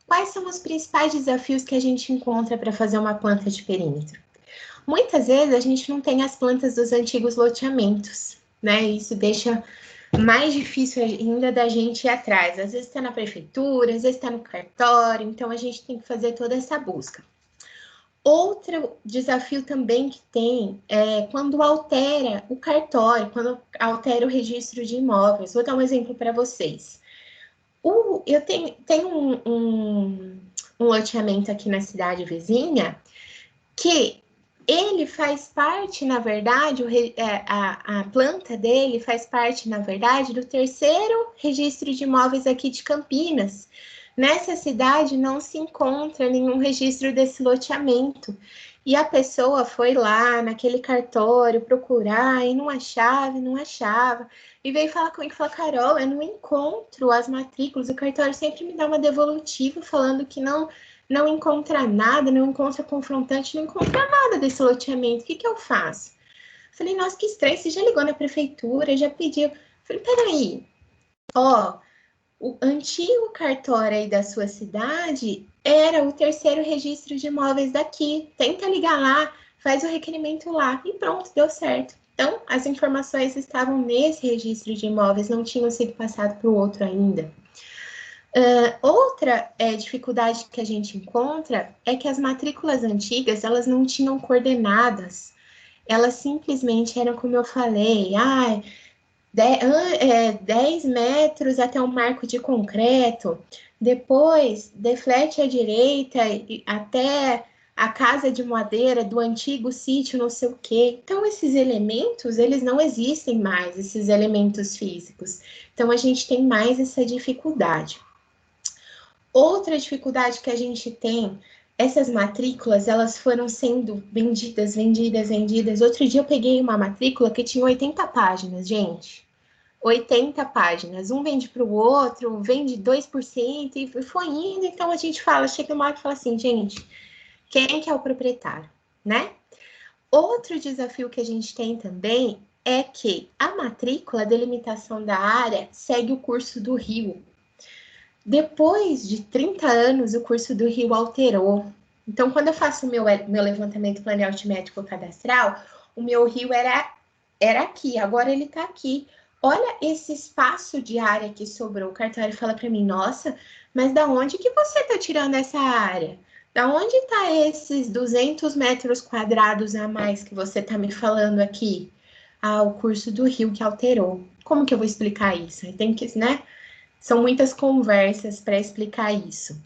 Quais são os principais desafios que a gente encontra para fazer uma planta de perímetro? Muitas vezes a gente não tem as plantas dos antigos loteamentos, né? Isso deixa mais difícil ainda da gente ir atrás. Às vezes está na prefeitura, às vezes está no cartório, então a gente tem que fazer toda essa busca. Outro desafio também que tem é quando altera o cartório, quando altera o registro de imóveis. Vou dar um exemplo para vocês. Eu tenho um loteamento aqui na cidade vizinha que ele faz parte, na verdade, a planta dele faz parte, na verdade, do terceiro registro de imóveis aqui de Campinas. Nessa cidade não se encontra nenhum registro desse loteamento. E a pessoa foi lá naquele cartório procurar e não achava. E veio falar comigo e falou, Carol, eu não encontro as matrículas, o cartório sempre me dá uma devolutiva falando que não encontra nada, não encontra confrontante, não encontra nada desse loteamento. O que eu faço? Falei, nossa, que estranho, você já ligou na prefeitura, já pediu. Falei, peraí, ó, o antigo cartório aí da sua cidade era o terceiro registro de imóveis daqui. Tenta ligar lá, faz o requerimento lá e pronto, deu certo. Então, as informações estavam nesse registro de imóveis, não tinham sido passadas para o outro ainda. Outra dificuldade que a gente encontra é que as matrículas antigas, elas não tinham coordenadas. Elas simplesmente eram, como eu falei, 10 metros até um marco de concreto, depois deflete à direita até a casa de madeira do antigo sítio, não sei o quê. Então, esses elementos, eles não existem mais, esses elementos físicos. Então, a gente tem mais essa dificuldade. Outra dificuldade que a gente tem, essas matrículas, elas foram sendo vendidas. Outro dia eu peguei uma matrícula que tinha 80 páginas, gente. 80 páginas. Um vende para o outro, vende 2% e foi indo. Então a gente fala, chega uma hora e fala assim, gente, quem que é o proprietário, né? Outro desafio que a gente tem também é que a matrícula, a delimitação da área, segue o curso do rio. Depois de 30 anos, o curso do rio alterou. Então, quando eu faço o meu levantamento planial altimétrico cadastral, o meu rio era aqui, agora ele está aqui. Olha esse espaço de área que sobrou. O cartório fala para mim, nossa, mas da onde que você está tirando essa área? Da onde está esses 200 metros quadrados a mais que você está me falando aqui? Ah, o curso do rio que alterou. Como que eu vou explicar isso? Tem que, né? São muitas conversas para explicar isso.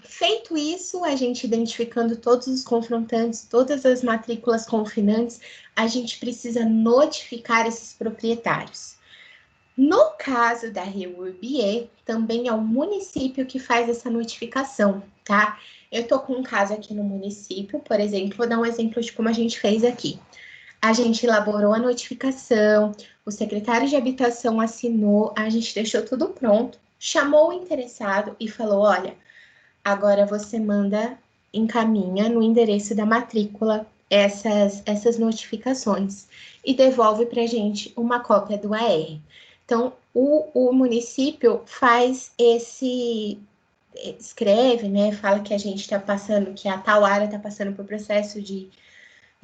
Feito isso, a gente identificando todos os confrontantes, todas as matrículas confinantes, a gente precisa notificar esses proprietários. No caso da REURB-E, também é o município que faz essa notificação, tá? Eu estou com um caso aqui no município, por exemplo, vou dar um exemplo de como a gente fez aqui. A gente elaborou a notificação, o secretário de habitação assinou, a gente deixou tudo pronto, chamou o interessado e falou, olha, agora você encaminha no endereço da matrícula essas notificações e devolve para a gente uma cópia do AR. Então, o município faz escreve, né, fala que a gente está passando, que a tal área está passando por processo de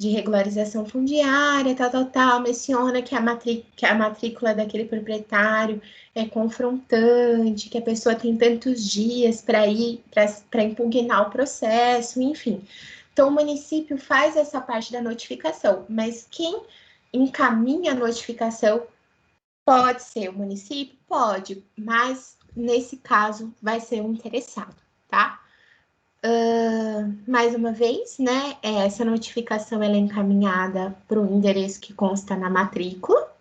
regularização fundiária, tal, menciona que a matrícula daquele proprietário é confrontante, que a pessoa tem tantos dias para impugnar o processo, enfim. Então, o município faz essa parte da notificação, mas quem encaminha a notificação pode ser o município? Pode, mas nesse caso vai ser o interessado, tá? Mais uma vez, né, essa notificação ela é encaminhada para o endereço que consta na matrícula.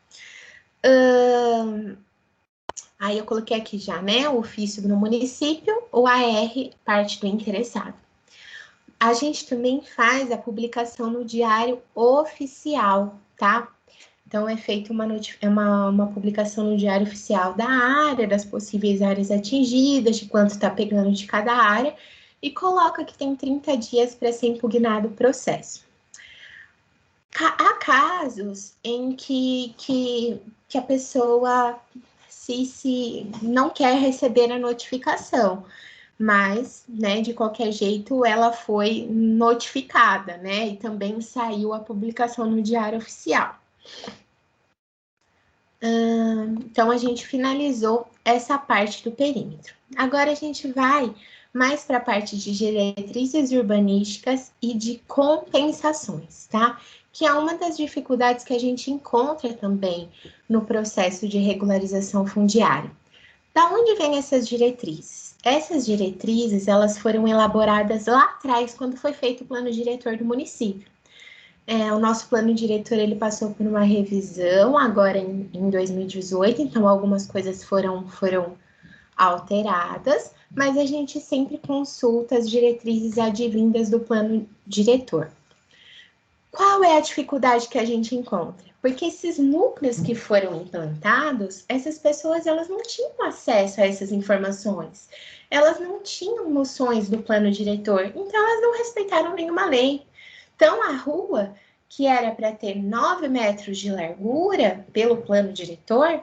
Aí eu coloquei aqui já, né, o ofício no município, o AR, parte do interessado. A gente também faz a publicação no Diário Oficial, tá? Então, é feita uma publicação no Diário Oficial da área, das possíveis áreas atingidas, de quanto está pegando de cada área, e coloca que tem 30 dias para ser impugnado o processo. Há casos em que a pessoa se não quer receber a notificação, mas, né, de qualquer jeito, ela foi notificada, né, e também saiu a publicação no Diário Oficial. Então, a gente finalizou essa parte do perímetro. Agora, a gente vai mais para a parte de diretrizes urbanísticas e de compensações, tá? Que é uma das dificuldades que a gente encontra também no processo de regularização fundiária. Da onde vêm essas diretrizes? Essas diretrizes, elas foram elaboradas lá atrás, quando foi feito o plano diretor do município. O nosso plano diretor, ele passou por uma revisão agora em 2018, então algumas coisas foram alteradas, mas a gente sempre consulta as diretrizes advindas do plano diretor. Qual é a dificuldade que a gente encontra? Porque esses núcleos que foram implantados, essas pessoas, elas não tinham acesso a essas informações. Elas não tinham noções do plano diretor, então elas não respeitaram nenhuma lei. Então, a rua, que era para ter 9 metros de largura pelo plano diretor,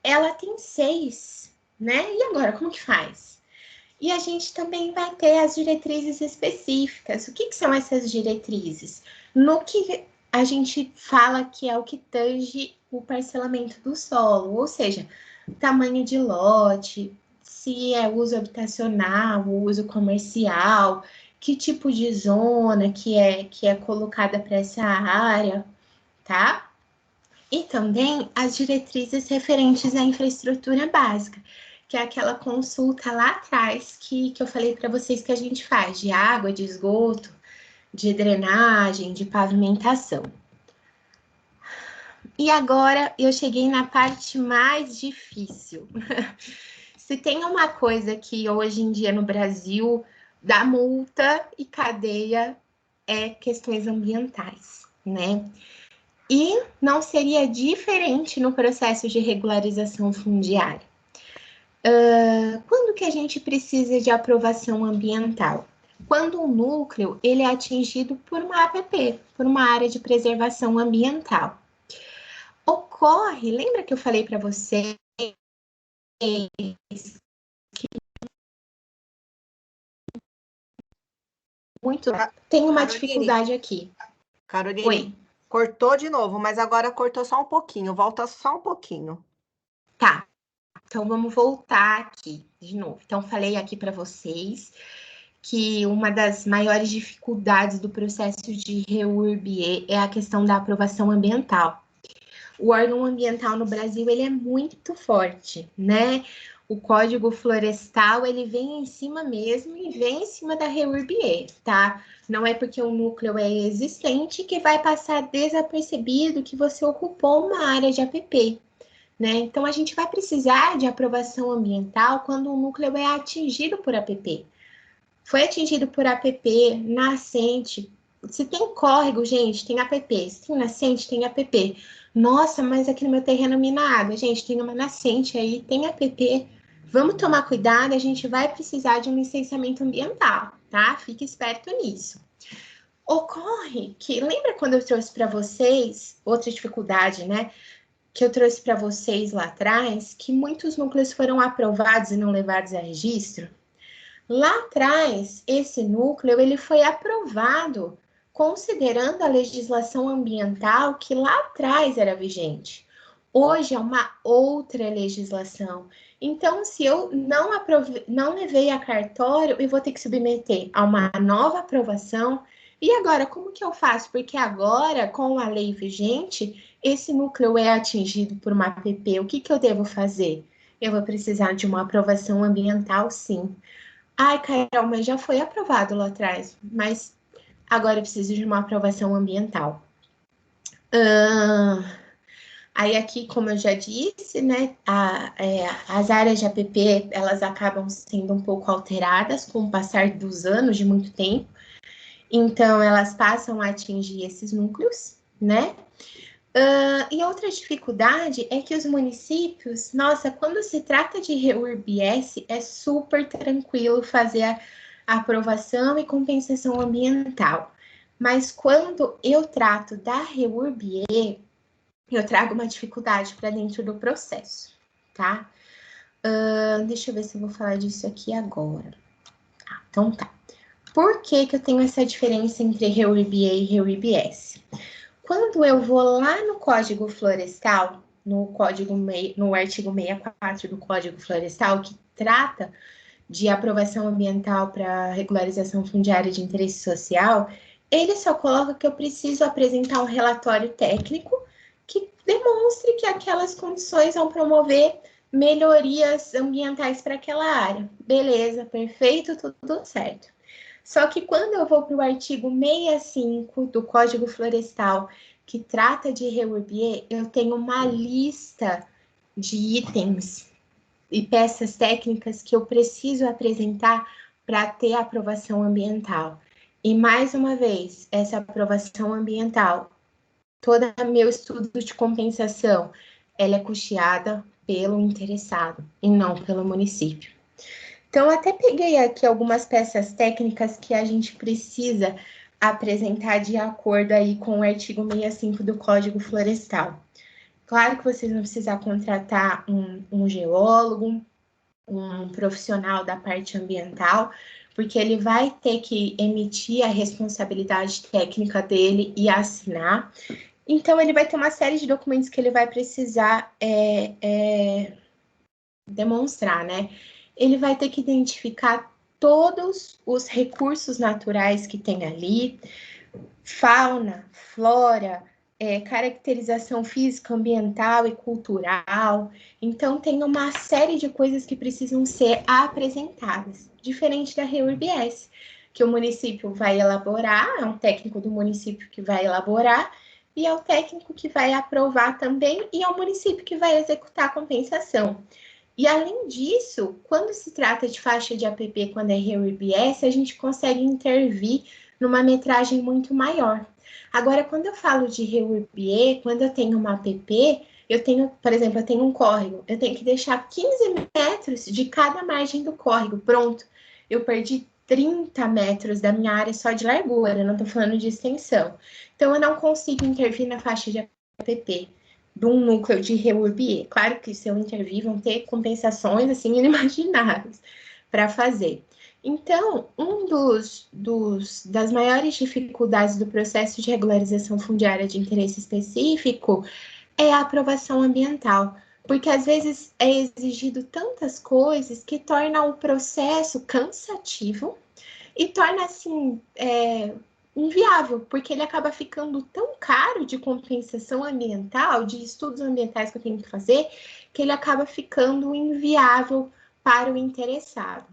ela tem 6, né? E agora, como que faz? E a gente também vai ter as diretrizes específicas. O que são essas diretrizes? No que a gente fala que é o que tange o parcelamento do solo, ou seja, tamanho de lote, se é uso habitacional, uso comercial, que tipo de zona que é colocada para essa área, tá? E também as diretrizes referentes à infraestrutura básica, que é aquela consulta lá atrás que eu falei para vocês que a gente faz, de água, de esgoto, de drenagem, de pavimentação. E agora eu cheguei na parte mais difícil. Se tem uma coisa que hoje em dia no Brasil dá multa e cadeia, é questões ambientais, né? E não seria diferente no processo de regularização fundiária. Quando que a gente precisa de aprovação ambiental? quando um núcleo ele é atingido por uma APP, por uma área de preservação ambiental. Ocorre, lembra que eu falei para vocês que muito tem uma Caroline, dificuldade aqui. Caroline, Oi. Cortou de novo, mas agora cortou só um pouquinho, volta só um pouquinho. Tá, então vamos voltar aqui de novo. Então, falei aqui para vocês que uma das maiores dificuldades do processo de REURB é a questão da aprovação ambiental. O órgão ambiental no Brasil, ele é muito forte, né? O Código Florestal, ele vem em cima mesmo e vem em cima da REURB, tá? Não é porque o núcleo é existente que vai passar desapercebido que você ocupou uma área de APP, né? Então, a gente vai precisar de aprovação ambiental quando o núcleo é atingido por APP. Foi atingido por APP, nascente. Se tem córrego, gente, tem APP. Se tem nascente, tem APP. Nossa, mas aqui no meu terreno minado, gente, tem uma nascente aí, tem APP. Vamos tomar cuidado, a gente vai precisar de um licenciamento ambiental, tá? Fique esperto nisso. Ocorre que, lembra quando eu trouxe para vocês, outra dificuldade, né? Que eu trouxe para vocês lá atrás, que muitos núcleos foram aprovados e não levados a registro? Lá atrás, esse núcleo ele foi aprovado considerando a legislação ambiental que lá atrás era vigente. Hoje é uma outra legislação. Então, se eu não levei a cartório, eu vou ter que submeter a uma nova aprovação. E agora, como que eu faço? Porque agora, com a lei vigente, esse núcleo é atingido por uma APP. O que eu devo fazer? Eu vou precisar de uma aprovação ambiental, sim. Ai, Carol, mas já foi aprovado lá atrás, mas agora eu preciso de uma aprovação ambiental. Aí aqui, como eu já disse, né, as áreas de APP, elas acabam sendo um pouco alteradas com o passar dos anos, de muito tempo. Então, elas passam a atingir esses núcleos, né? E outra dificuldade é que os municípios, nossa, quando se trata de REURB-S, é super tranquilo fazer a aprovação e compensação ambiental. Mas quando eu trato da REURB-E, eu trago uma dificuldade para dentro do processo, tá? Deixa eu ver se eu vou falar disso aqui agora. Então tá. Por que eu tenho essa diferença entre REURB-E e REURB-S? Quando eu vou lá no Código Florestal, no artigo 64 do Código Florestal, que trata de aprovação ambiental para regularização fundiária de interesse social, ele só coloca que eu preciso apresentar um relatório técnico que demonstre que aquelas condições vão promover melhorias ambientais para aquela área. Beleza, perfeito, tudo certo. Só que quando eu vou para o artigo 65 do Código Florestal, que trata de REURB-E, eu tenho uma lista de itens e peças técnicas que eu preciso apresentar para ter a aprovação ambiental. E, mais uma vez, essa aprovação ambiental, todo meu estudo de compensação, ela é custeada pelo interessado e não pelo município. Então, até peguei aqui algumas peças técnicas que a gente precisa apresentar de acordo aí com o artigo 65 do Código Florestal. Claro que vocês vão precisar contratar um geólogo, um profissional da parte ambiental, porque ele vai ter que emitir a responsabilidade técnica dele e assinar. Então, ele vai ter uma série de documentos que ele vai precisar demonstrar, né? Ele vai ter que identificar todos os recursos naturais que tem ali, fauna, flora, caracterização física, ambiental e cultural. Então, tem uma série de coisas que precisam ser apresentadas, diferente da REURB-S, que o município vai elaborar, é um técnico do município que vai elaborar, e é o técnico que vai aprovar também, e é o município que vai executar a compensação. E, além disso, quando se trata de faixa de APP, quando é REURB-S, a gente consegue intervir numa metragem muito maior. Agora, quando eu falo de REURB-E, quando eu tenho uma APP, eu tenho, por exemplo, eu tenho um córrego, eu tenho que deixar 15 metros de cada margem do córrego, pronto. Eu perdi 30 metros da minha área só de largura, não estou falando de extensão. Então, eu não consigo intervir na faixa de APP de um núcleo de REURB. Claro que se eu intervir, vão ter compensações, assim, inimagináveis para fazer. Então, das maiores dificuldades do processo de regularização fundiária de interesse específico é a aprovação ambiental, porque às vezes é exigido tantas coisas que torna o processo cansativo e torna, assim, inviável, porque ele acaba ficando tão caro de compensação ambiental, de estudos ambientais que eu tenho que fazer, que ele acaba ficando inviável para o interessado.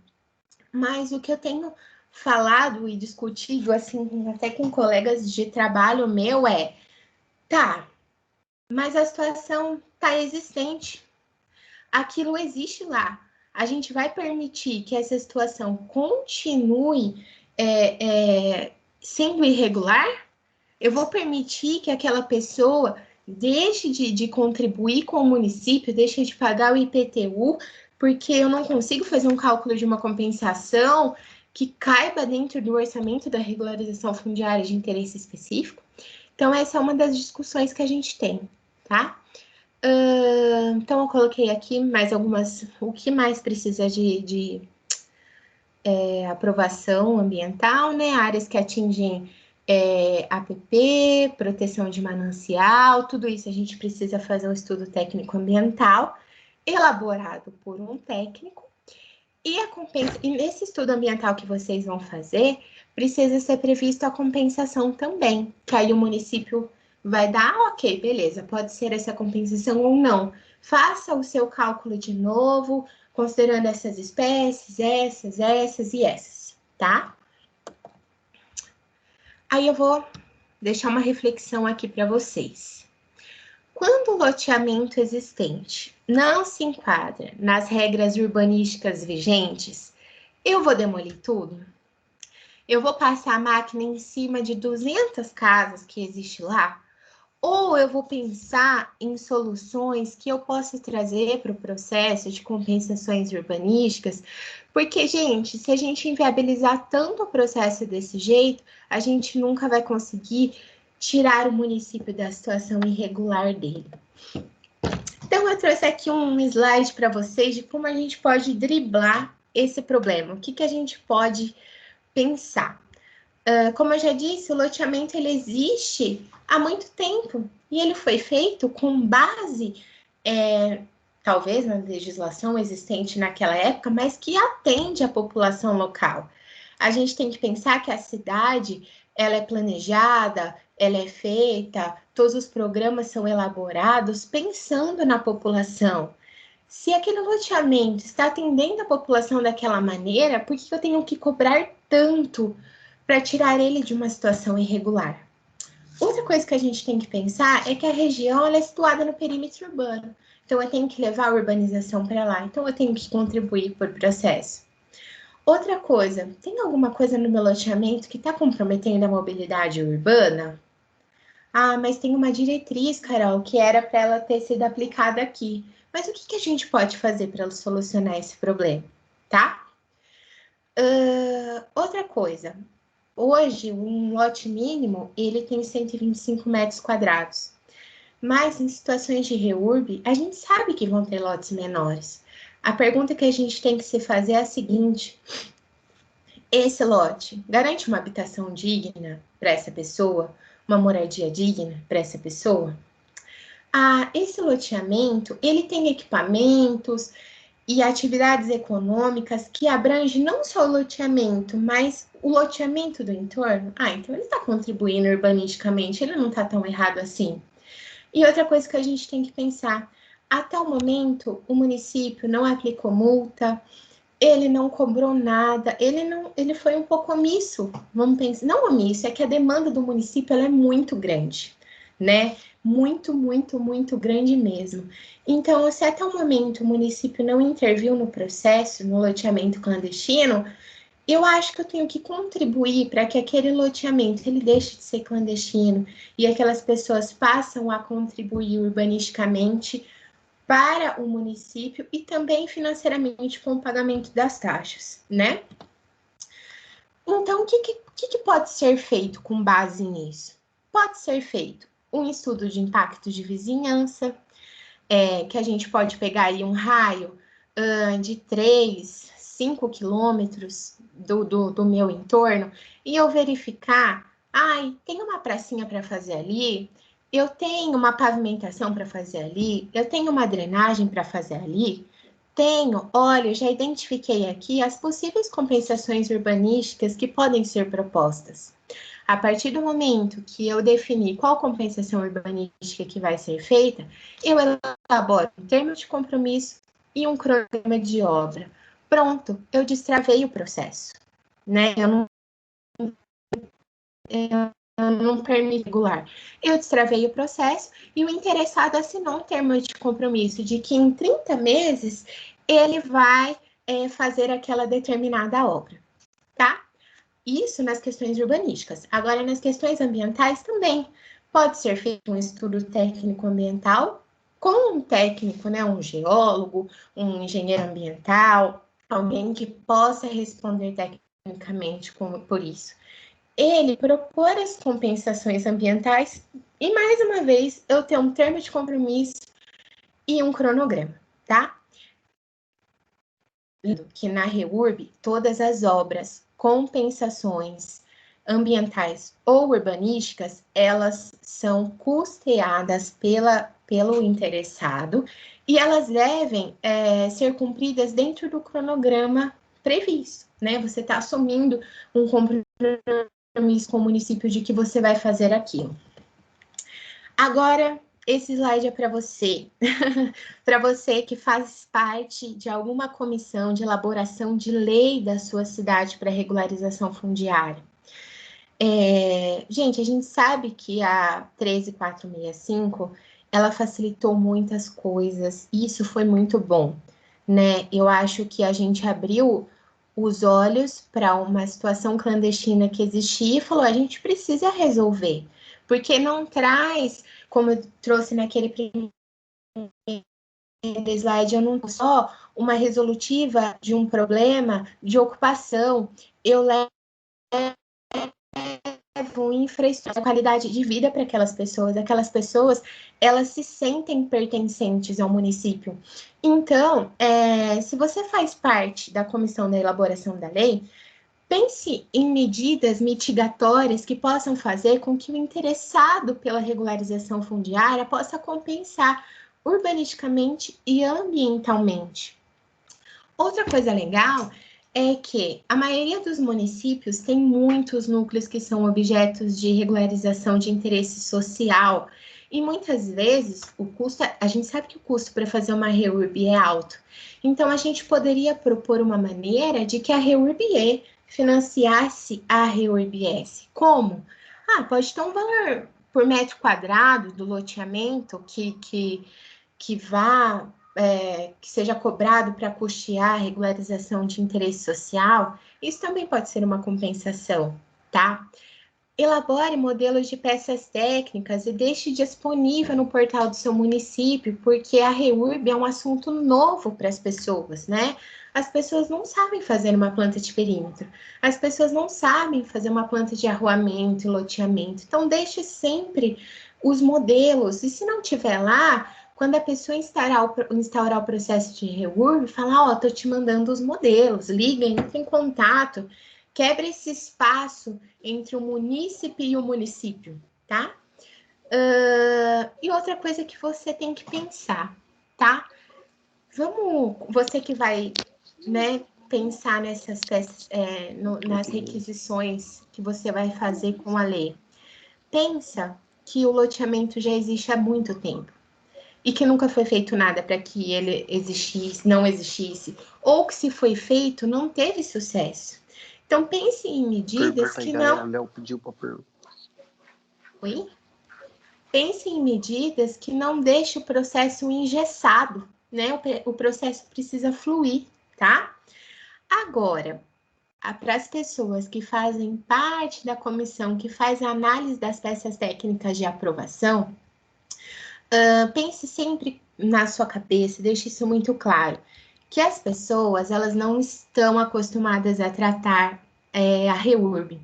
Mas o que eu tenho falado e discutido, assim, até com colegas de trabalho meu tá, mas a situação tá existente. Aquilo existe lá. A gente vai permitir que essa situação continue sendo irregular? Eu vou permitir que aquela pessoa deixe de contribuir com o município, deixe de pagar o IPTU, porque eu não consigo fazer um cálculo de uma compensação que caiba dentro do orçamento da regularização fundiária de interesse específico? Então, essa é uma das discussões que a gente tem, tá? Então, eu coloquei aqui mais algumas, o que mais precisa de aprovação ambiental, né? Áreas que atingem APP, proteção de manancial, tudo isso a gente precisa fazer um estudo técnico ambiental elaborado por um técnico. E nesse estudo ambiental que vocês vão fazer, precisa ser previsto a compensação também, que aí o município vai dar, ok, beleza, pode ser essa compensação ou não. Faça o seu cálculo de novo, considerando essas espécies, essas e essas, tá? Aí eu vou deixar uma reflexão aqui para vocês. Quando o loteamento existente não se enquadra nas regras urbanísticas vigentes, eu vou demolir tudo? Eu vou passar a máquina em cima de 200 casas que existe lá? Ou eu vou pensar em soluções que eu possa trazer para o processo de compensações urbanísticas? Porque, gente, se a gente inviabilizar tanto o processo desse jeito, a gente nunca vai conseguir tirar o município da situação irregular dele. Então, eu trouxe aqui um slide para vocês de como a gente pode driblar esse problema. O que a gente pode pensar? Como eu já disse, o loteamento ele existe há muito tempo e ele foi feito com base, talvez na legislação existente naquela época, mas que atende a população local. A gente tem que pensar que a cidade ela é planejada, ela é feita, todos os programas são elaborados pensando na população. Se aquele loteamento está atendendo a população daquela maneira, por que eu tenho que cobrar tanto para tirar ele de uma situação irregular? Outra coisa que a gente tem que pensar é que a região ela é situada no perímetro urbano. Então, eu tenho que levar a urbanização para lá. Então, eu tenho que contribuir por processo. Outra coisa, tem alguma coisa no meu loteamento que está comprometendo a mobilidade urbana? Ah, mas tem uma diretriz, Carol, que era para ela ter sido aplicada aqui. Mas o que a gente pode fazer para solucionar esse problema, tá? Outra coisa, hoje um lote mínimo ele tem 125 metros quadrados, mas em situações de REURB, a gente sabe que vão ter lotes menores. A pergunta que a gente tem que se fazer é a seguinte: esse lote garante uma habitação digna para essa pessoa? Uma moradia digna para essa pessoa? Esse loteamento, ele tem equipamentos e atividades econômicas que abrangem não só o loteamento, mas o loteamento do entorno? Então ele está contribuindo urbanisticamente, ele não está tão errado assim. E outra coisa que a gente tem que pensar, até o momento, o município não aplicou multa, ele não cobrou nada, ele foi um pouco omisso, vamos pensar, não omisso, é que a demanda do município ela é muito grande, né? Muito, muito, muito grande mesmo. Então, se até o momento o município não interviu no processo, no loteamento clandestino, eu acho que eu tenho que contribuir para que aquele loteamento ele deixe de ser clandestino e aquelas pessoas passam a contribuir urbanisticamente para o município e também financeiramente com o pagamento das taxas, né? Então, o que pode ser feito com base nisso? Pode ser feito um estudo de impacto de vizinhança, que a gente pode pegar aí um raio de 3, 5 quilômetros do meu entorno e eu verificar, tem uma pracinha para fazer ali, eu tenho uma pavimentação para fazer ali, eu tenho uma drenagem para fazer ali, olha, eu já identifiquei aqui as possíveis compensações urbanísticas que podem ser propostas. A partir do momento que eu definir qual compensação urbanística que vai ser feita, eu elaboro um termo de compromisso e um cronograma de obra. Pronto, eu destravei o processo, né? Eu não permito regular. Eu destravei o processo e o interessado assinou um termo de compromisso de que em 30 meses ele vai fazer aquela determinada obra, tá? Isso nas questões urbanísticas. Agora, nas questões ambientais também pode ser feito um estudo técnico ambiental com um técnico, né, um geólogo, um engenheiro ambiental, alguém que possa responder tecnicamente por isso. Ele propor as compensações ambientais e, mais uma vez, eu ter um termo de compromisso e um cronograma, tá? Que na REURB, todas as obras, compensações ambientais ou urbanísticas, elas são custeadas pelo interessado e elas devem ser cumpridas dentro do cronograma previsto, né? Você está assumindo um compromisso com o município de que você vai fazer aquilo. Agora, esse slide é para você, para você que faz parte de alguma comissão de elaboração de lei da sua cidade para regularização fundiária. Gente, a gente sabe que a 13465, ela facilitou muitas coisas, e isso foi muito bom, né? Eu acho que a gente abriu os olhos para uma situação clandestina que existia e falou, a gente precisa resolver, porque não traz, como eu trouxe naquele primeiro slide, eu não só uma resolutiva de um problema de ocupação, eu levo infraestrutura, qualidade de vida para aquelas pessoas, elas se sentem pertencentes ao município. Então, se você faz parte da comissão da elaboração da lei, pense em medidas mitigatórias que possam fazer com que o interessado pela regularização fundiária possa compensar urbanisticamente e ambientalmente. Outra coisa legal é que a maioria dos municípios tem muitos núcleos que são objetos de regularização de interesse social e muitas vezes o custo, a gente sabe que o custo para fazer uma REURB é alto. Então a gente poderia propor uma maneira de que a REURB financiasse a REURB-S. Como? Pode ter um valor por metro quadrado do loteamento que vá que seja cobrado para custear a regularização de interesse social, isso também pode ser uma compensação, tá? Elabore modelos de peças técnicas e deixe disponível no portal do seu município, porque a REURB é um assunto novo para as pessoas, né? As pessoas não sabem fazer uma planta de perímetro, as pessoas não sabem fazer uma planta de arruamento e loteamento, então deixe sempre os modelos, e se não tiver lá, quando a pessoa instaurar o processo de REURB, fala, tô te mandando os modelos, liga, entra em contato, quebra esse espaço entre o munícipe e o município, tá? E outra coisa que você tem que pensar, tá? Você que vai, né, pensar nessas peças, nas requisições que você vai fazer com a lei. Pensa que o loteamento já existe há muito tempo e que nunca foi feito nada para que ele não existisse, ou que se foi feito, não teve sucesso. Então, pense em medidas que não... Léo pediu para perguntar. Oi? Pense em medidas que não deixem o processo engessado, né? O processo precisa fluir, tá? Agora, para as pessoas que fazem parte da comissão que faz a análise das peças técnicas de aprovação, pense sempre na sua cabeça, deixe isso muito claro, que as pessoas, elas não estão acostumadas a tratar a REURB.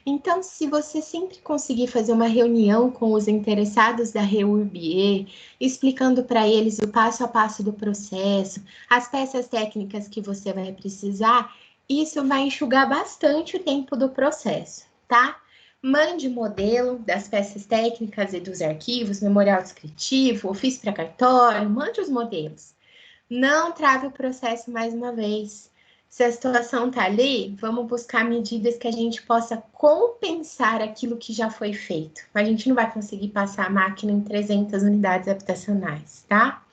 Então, se você sempre conseguir fazer uma reunião com os interessados da REURB, explicando para eles o passo a passo do processo, as peças técnicas que você vai precisar, isso vai enxugar bastante o tempo do processo, tá? Mande o modelo das peças técnicas e dos arquivos, memorial descritivo, ofício para cartório, mande os modelos. Não trave o processo mais uma vez. Se a situação está ali, vamos buscar medidas que a gente possa compensar aquilo que já foi feito. A gente não vai conseguir passar a máquina em 300 unidades habitacionais, tá?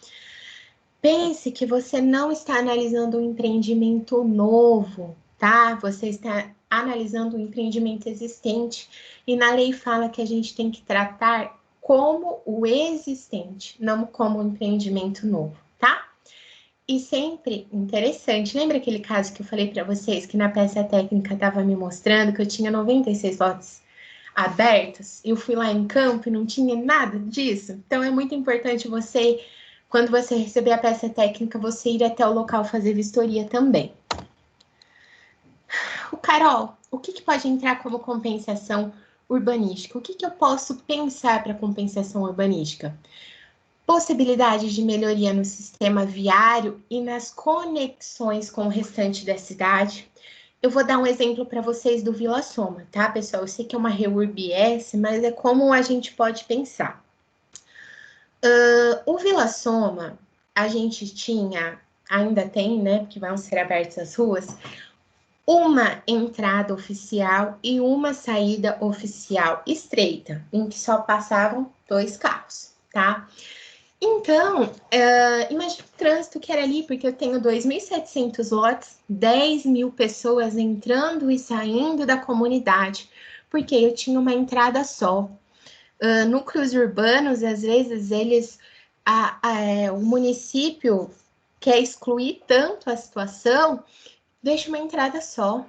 Pense que você não está analisando um empreendimento novo, tá? Você está analisando um empreendimento existente. E na lei fala que a gente tem que tratar como o existente, não como um empreendimento novo, tá? E sempre interessante, lembra aquele caso que eu falei para vocês, que na peça técnica estava me mostrando que eu tinha 96 lotes abertos? Eu fui lá em campo e não tinha nada disso. Então, é muito importante você, quando você receber a peça técnica, você ir até o local fazer vistoria também. Carol, o que pode entrar como compensação urbanística? O que eu posso pensar para compensação urbanística? Possibilidades de melhoria no sistema viário e nas conexões com o restante da cidade. Eu vou dar um exemplo para vocês do Vila Soma, tá, pessoal? Eu sei que é uma REURB-S, mas é como a gente pode pensar. O Vila Soma, a gente tinha, ainda tem, né, porque vão ser abertas as ruas, uma entrada oficial e uma saída oficial estreita, em que só passavam 2 carros, tá? Então, imagina o trânsito que era ali, porque eu tenho 2.700 lotes, 10 mil pessoas entrando e saindo da comunidade, porque eu tinha uma entrada só. Núcleos urbanos, às vezes, o município quer excluir tanto a situação, deixa uma entrada só.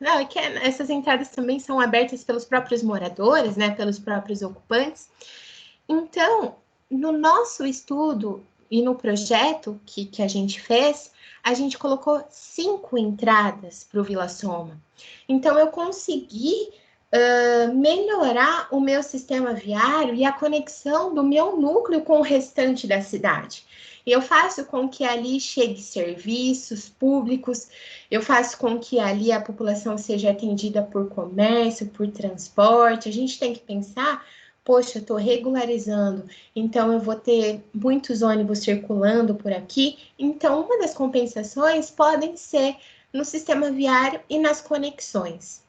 Não, é que essas entradas também são abertas pelos próprios moradores, né, pelos próprios ocupantes. Então, no nosso estudo e no projeto que a gente fez, a gente colocou 5 entradas para o Vila Soma. Então, eu consegui melhorar o meu sistema viário e a conexão do meu núcleo com o restante da cidade. Eu faço com que ali chegue serviços públicos, eu faço com que ali a população seja atendida por comércio, por transporte. A gente tem que pensar, poxa, eu estou regularizando, então eu vou ter muitos ônibus circulando por aqui. Então, uma das compensações podem ser no sistema viário e nas conexões,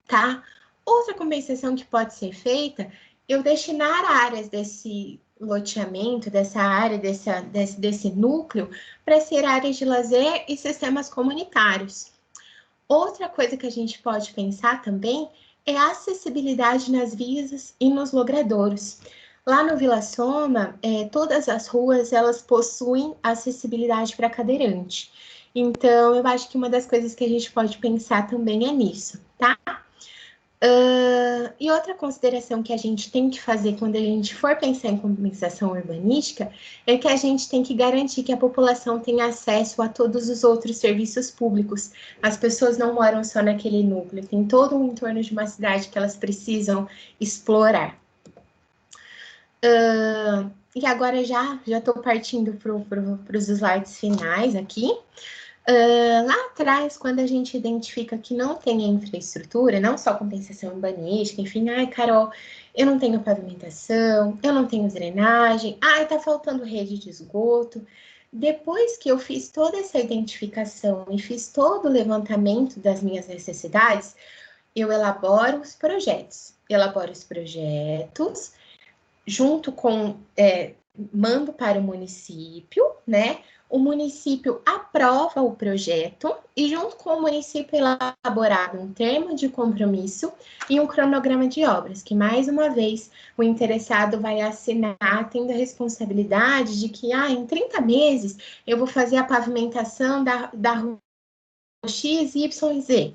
tá? Outra compensação que pode ser feita, eu destinar áreas desse loteamento, dessa área, desse núcleo, para ser áreas de lazer e sistemas comunitários. Outra coisa que a gente pode pensar também é a acessibilidade nas vias e nos logradouros. Lá no Vila Soma, todas as ruas, elas possuem acessibilidade para cadeirante. Então, eu acho que uma das coisas que a gente pode pensar também é nisso, tá? E outra consideração que a gente tem que fazer quando a gente for pensar em compensação urbanística é que a gente tem que garantir que a população tenha acesso a todos os outros serviços públicos. As pessoas não moram só naquele núcleo, tem todo um entorno de uma cidade que elas precisam explorar. E agora já estou partindo para os slides finais aqui. Lá atrás, quando a gente identifica que não tem a infraestrutura, não só compensação urbanística, enfim, ai, Carol, eu não tenho pavimentação, eu não tenho drenagem, ai, tá faltando rede de esgoto. Depois que eu fiz toda essa identificação e fiz todo o levantamento das minhas necessidades, eu elaboro os projetos. Junto com, mando para o município, né? O município aprova o projeto e, junto com o município, elaborado um termo de compromisso e um cronograma de obras, que, mais uma vez, o interessado vai assinar, tendo a responsabilidade de que, em 30 meses, eu vou fazer a pavimentação da rua X, Y e Z.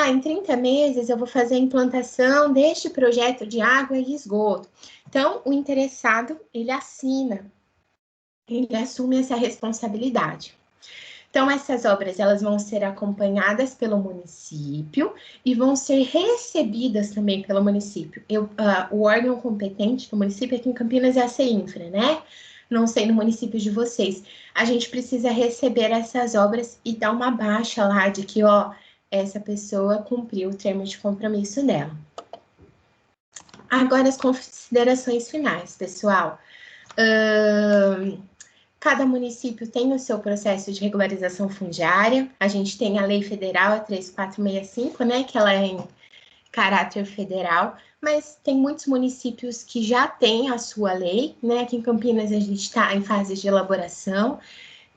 Em 30 meses, eu vou fazer a implantação deste projeto de água e esgoto. Então, o interessado, ele assina, ele assume essa responsabilidade. Então, essas obras, elas vão ser acompanhadas pelo município e vão ser recebidas também pelo município. O órgão competente do município aqui em Campinas é a CEINFRA, né? Não sei no município de vocês. A gente precisa receber essas obras e dar uma baixa lá de que, ó, essa pessoa cumpriu o termo de compromisso dela. Agora, as considerações finais, pessoal. Cada município tem o seu processo de regularização fundiária. A gente tem a Lei Federal, a 3465, né, que ela é em caráter federal, mas tem muitos municípios que já têm a sua lei, né? Aqui em Campinas a gente está em fase de elaboração,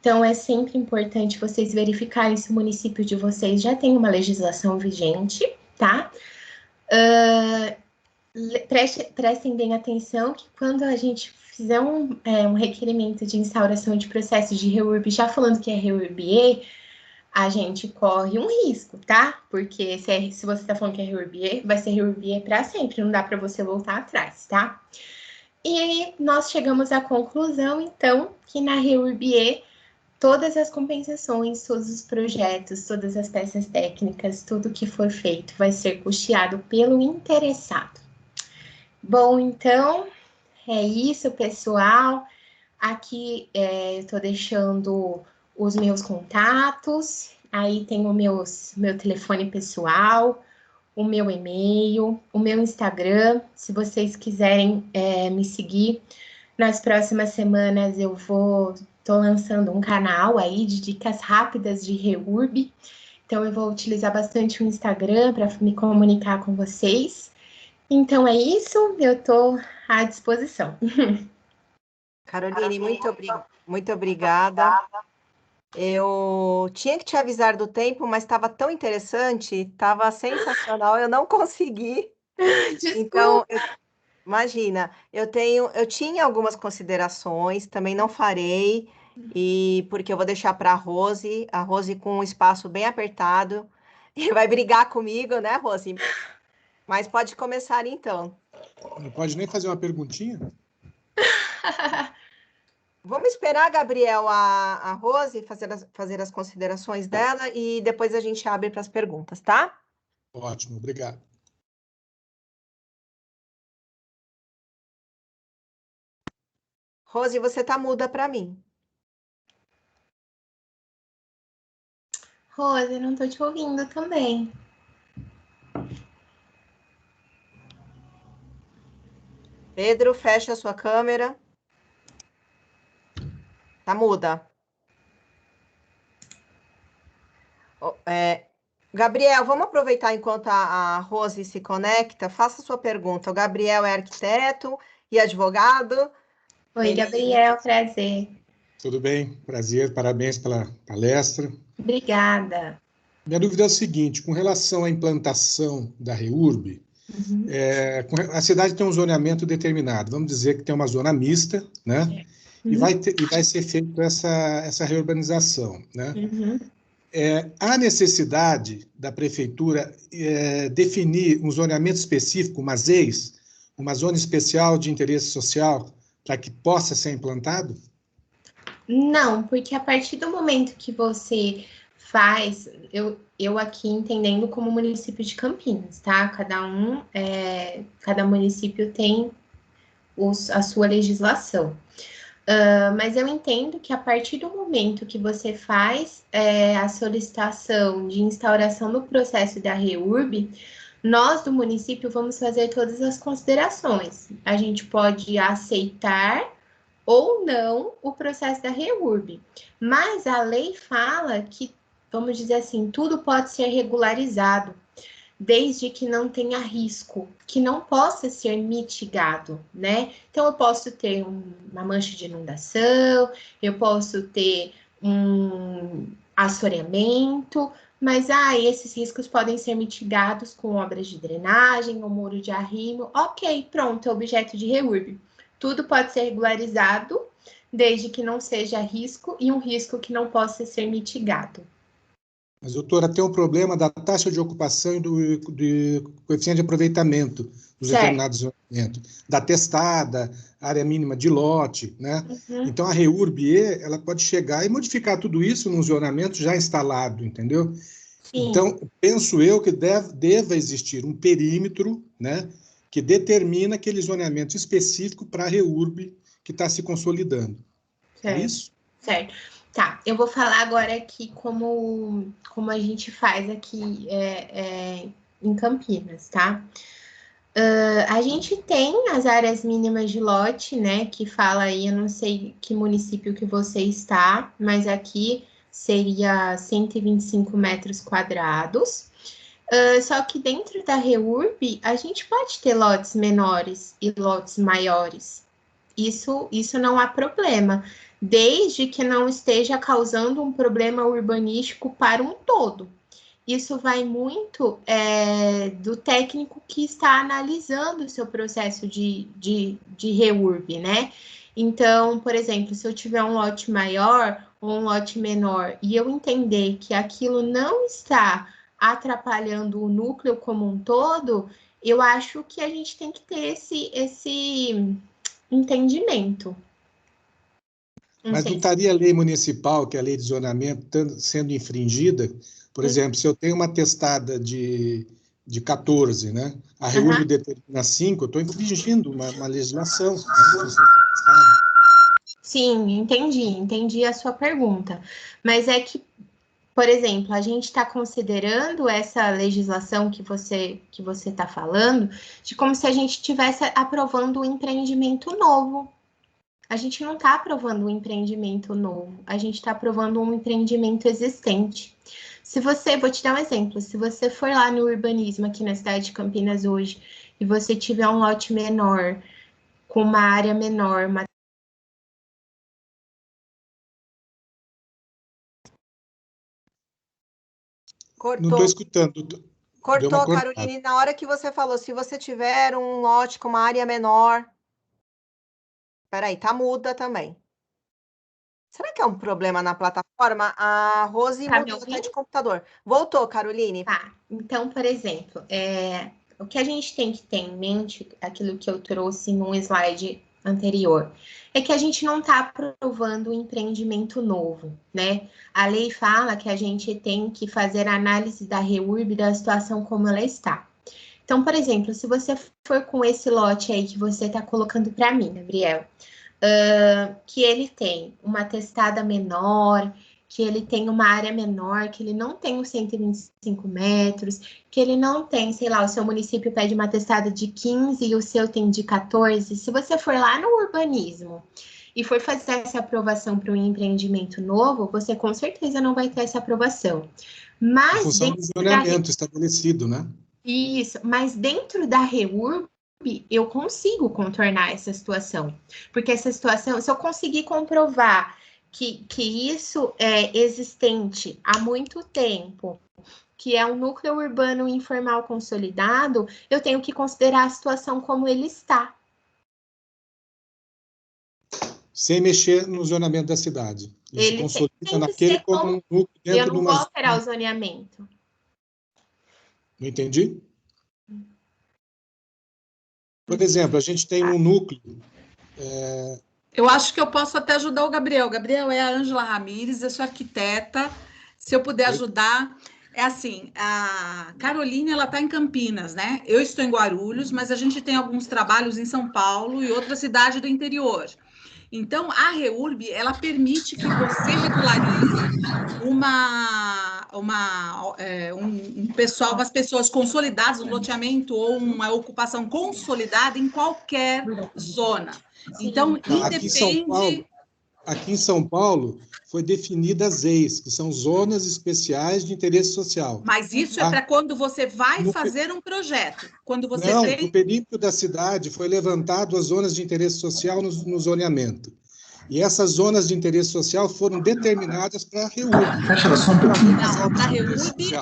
então é sempre importante vocês verificarem se o município de vocês já tem uma legislação vigente, tá? Prestem bem atenção que quando a gente fizer um requerimento de instauração de processo de REURB, já falando que é REURB-E, a gente corre um risco, tá? Porque se você tá falando que é REURB-E, vai ser REURB-E para sempre, não dá para você voltar atrás, tá? E aí, nós chegamos à conclusão, então, que na REURB-E, todas as compensações, todos os projetos, todas as peças técnicas, tudo que for feito vai ser custeado pelo interessado. Bom, então, é isso, pessoal. Aqui eu estou deixando os meus contatos. Aí tem meu telefone pessoal, o meu e-mail, o meu Instagram. Se vocês quiserem me seguir, nas próximas semanas eu estou lançando um canal aí de dicas rápidas de REURB. Então, eu vou utilizar bastante o Instagram para me comunicar com vocês. Então, é isso, eu estou à disposição. Caroline, muito obrigada. Eu tinha que te avisar do tempo, mas estava tão interessante, estava sensacional, eu não consegui. Então, imagina, eu tinha algumas considerações, também não farei, e porque eu vou deixar para a Rose com um espaço bem apertado, e vai brigar comigo, né, Rose? Mas pode começar então. Não pode nem fazer uma perguntinha? Vamos esperar, Gabriel, a Rose fazer as considerações dela e depois a gente abre para as perguntas, tá? Ótimo, obrigado. Rose, você tá muda para mim. Rose, eu não estou te ouvindo também. Pedro, fecha a sua câmera. Tá muda. Gabriel, vamos aproveitar enquanto a Rose se conecta. Faça sua pergunta. O Gabriel é arquiteto e advogado. Oi, Gabriel, prazer. Tudo bem? Prazer, parabéns pela palestra. Obrigada. Minha dúvida é o seguinte, com relação à implantação da REURB, a cidade tem um zoneamento determinado, vamos dizer que tem uma zona mista, né? E vai ser feita essa reurbanização, né? Há necessidade da prefeitura definir um zoneamento específico, uma ZEIS, uma zona especial de interesse social, para que possa ser implantado? Não, porque a partir do momento que você faz, eu aqui entendendo como município de Campinas, tá? Cada município tem a sua legislação. Mas eu entendo que a partir do momento que você faz a solicitação de instauração do processo da REURB, nós do município vamos fazer todas as considerações. A gente pode aceitar ou não o processo da REURB, mas a lei fala que, vamos dizer assim, tudo pode ser regularizado, desde que não tenha risco, que não possa ser mitigado, né? Então, eu posso ter uma mancha de inundação, eu posso ter um assoreamento, mas esses riscos podem ser mitigados com obras de drenagem ou muro de arrimo. Ok, pronto, é objeto de REURB. Tudo pode ser regularizado, desde que não seja risco e um risco que não possa ser mitigado. Mas, doutora, tem um problema da taxa de ocupação e do coeficiente de aproveitamento dos determinados zoneamentos, da testada, área mínima de lote, né? Então, a REURB-E, ela pode chegar e modificar tudo isso num zonamento já instalado, entendeu? Sim. Então, penso eu que deva existir um perímetro, né, que determina aquele zoneamento específico para a REURB que está se consolidando. Certo. É isso? Certo. Tá, eu vou falar agora aqui como a gente faz aqui em Campinas, tá? A gente tem as áreas mínimas de lote, né? Que fala aí, eu não sei que município que você está, mas aqui seria 125 metros quadrados. Só que dentro da REURB, a gente pode ter lotes menores e lotes maiores. Isso não há problema, desde que não esteja causando um problema urbanístico para um todo. Isso vai muito do técnico que está analisando o seu processo de REURB, né? Então, por exemplo, se eu tiver um lote maior ou um lote menor e eu entender que aquilo não está atrapalhando o núcleo como um todo, eu acho que a gente tem que ter esse entendimento. Mas não estaria a lei municipal, que é a lei de zonamento, sendo infringida? Por exemplo, se eu tenho uma testada de 14, né? A REURB determina 5, eu estou infringindo uma legislação. Né? Sim, entendi a sua pergunta. Mas é que, por exemplo, a gente está considerando essa legislação que você está falando de como se a gente estivesse aprovando um empreendimento novo. A gente não está aprovando um empreendimento novo, a gente está aprovando um empreendimento existente. Vou te dar um exemplo, se você for lá no urbanismo aqui na cidade de Campinas hoje, e você tiver um lote menor, com uma área menor, Cortou. Não estou escutando. Cortou, Caroline, na hora que você falou, se você tiver um lote com uma área menor... Peraí, tá muda também. Será que é um problema na plataforma? A Rose mudou até de computador. Voltou, Caroline. Tá, então, por exemplo, o que a gente tem que ter em mente, aquilo que eu trouxe num slide anterior, é que a gente não está aprovando um empreendimento novo, né? A lei fala que a gente tem que fazer a análise da REURB da situação como ela está. Então, por exemplo, se você for com esse lote aí que você está colocando para mim, Gabriel, que ele tem uma testada menor, que ele tem uma área menor, que ele não tem os 125 metros, que ele não tem, sei lá, o seu município pede uma testada de 15 e o seu tem de 14. Se você for lá no urbanismo e for fazer essa aprovação para um empreendimento novo, você com certeza não vai ter essa aprovação. Mas em função do zoneamento estabelecido, né? Isso, mas dentro da REURB, eu consigo contornar essa situação. Porque essa situação, se eu conseguir comprovar que isso é existente há muito tempo, que é um núcleo urbano informal consolidado, eu tenho que considerar a situação como ele está. Sem mexer no zoneamento da cidade. Ele consolida naquele como um núcleo dentro de uma... Eu não vou alterar o zoneamento. Não entendi? Por exemplo, a gente tem um núcleo... Eu acho que eu posso até ajudar o Gabriel. Gabriel é a Ângela Ramires, eu sou arquiteta. Se eu puder ajudar... É assim, a Caroline, ela está em Campinas, né? Eu estou em Guarulhos, mas a gente tem alguns trabalhos em São Paulo e outra cidade do interior. Então, a REURB, ela permite que você regularize um pessoal, umas pessoas consolidadas, um loteamento ou uma ocupação consolidada em qualquer zona. Então, independe... Aqui em São Paulo, foi definida as EIs, que são zonas especiais de interesse social. Mas isso é para quando você vai fazer um projeto. Quando você no perímetro da cidade foi levantado as zonas de interesse social no zoneamento. E essas zonas de interesse social foram determinadas para a REURB. Fecha ela só um pouquinho. Não, para a REURB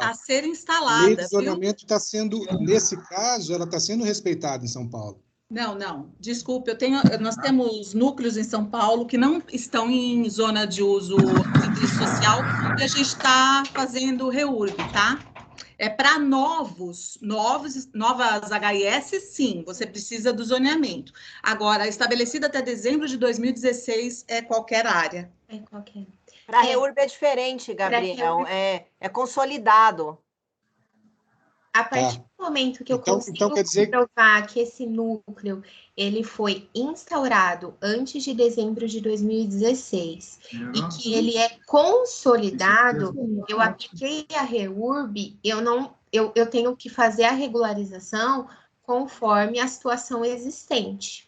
a ser instalada. A lei de zoneamento está sendo, nesse caso, ela está sendo respeitada em São Paulo. Não. Desculpe, nós temos núcleos em São Paulo que não estão em zona de uso social e a gente está fazendo REURB, tá? É para novas HIS, sim, você precisa do zoneamento. Agora, estabelecida até dezembro de 2016, é qualquer área. É qualquer. Para REURB é diferente, Gabriel, é consolidado. A partir do momento que eu consigo comprovar que esse núcleo ele foi instaurado antes de dezembro de 2016 e que ele é consolidado, eu apliquei a REURB, eu tenho que fazer a regularização conforme a situação existente.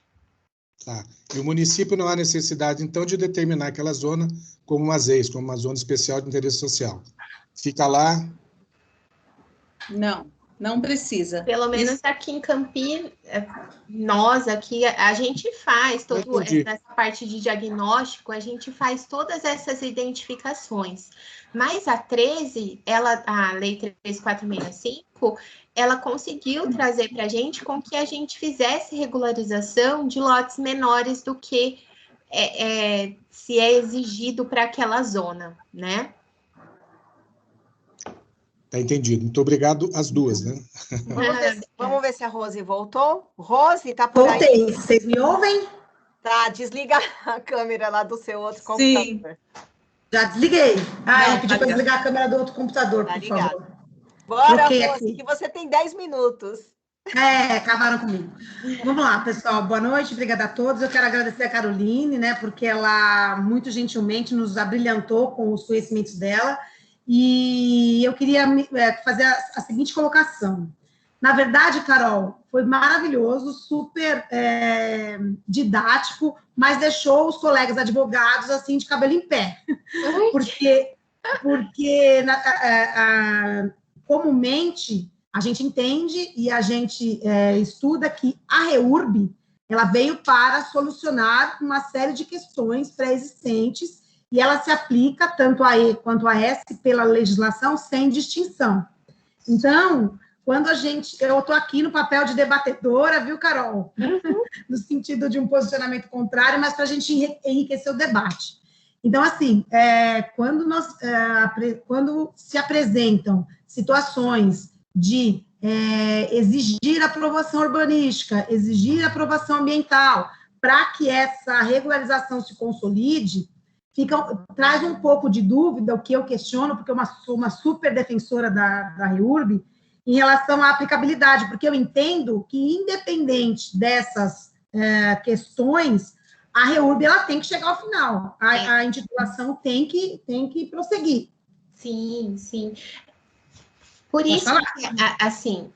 Tá. E o município não há necessidade, então, de determinar aquela zona como uma ZEIS, como uma zona especial de interesse social. Fica lá... Não precisa. Pelo menos aqui em Campinas, nós aqui, a gente faz essa parte de diagnóstico, a gente faz todas essas identificações. Mas a 13, a Lei 13465, ela conseguiu trazer para a gente com que a gente fizesse regularização de lotes menores do que se é exigido para aquela zona, né? Tá entendido. Muito obrigado às duas, né? Vamos ver se a Rose voltou. Rose, tá por aí? Voltei. Vocês me ouvem? Tá, desliga a câmera lá do seu outro computador. Já desliguei. Eu pedi para desligar a câmera do outro computador, por favor. Bora, Rose, aqui. Que você tem 10 minutos. Acabaram comigo. Vamos lá, pessoal. Boa noite, obrigada a todos. Eu quero agradecer a Caroline, né, porque ela muito gentilmente nos abrilhantou com os conhecimentos dela. E eu queria fazer a seguinte colocação. Na verdade, Carol, foi maravilhoso, super didático, mas deixou os colegas advogados assim de cabelo em pé. Porque comumente a gente entende e a gente estuda que a REURB ela veio para solucionar uma série de questões pré-existentes e ela se aplica tanto a E quanto a S pela legislação sem distinção. Então, quando eu estou aqui no papel de debatedora, viu, Carol? No sentido de um posicionamento contrário, mas para a gente enriquecer o debate. Então, assim, quando se apresentam situações de exigir aprovação urbanística, exigir aprovação ambiental, para que essa regularização se consolide, traz um pouco de dúvida, o que eu questiono, porque eu sou uma super defensora da REURB, em relação à aplicabilidade, porque eu entendo que, independente dessas questões, a REURB ela tem que chegar ao final, a intitulação tem que prosseguir. Sim, sim. Por isso, assim,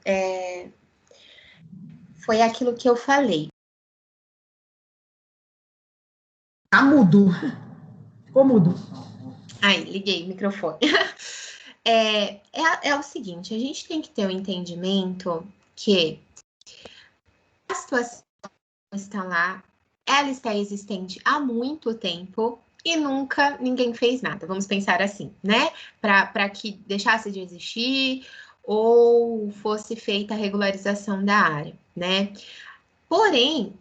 foi aquilo que eu falei. Tá mudo. Ficou mudo. Ai, liguei o microfone. É o seguinte, a gente tem que ter o entendimento que a situação está lá, ela está existente há muito tempo e nunca ninguém fez nada. Vamos pensar assim, né? Para que deixasse de existir ou fosse feita a regularização da área, né? Porém,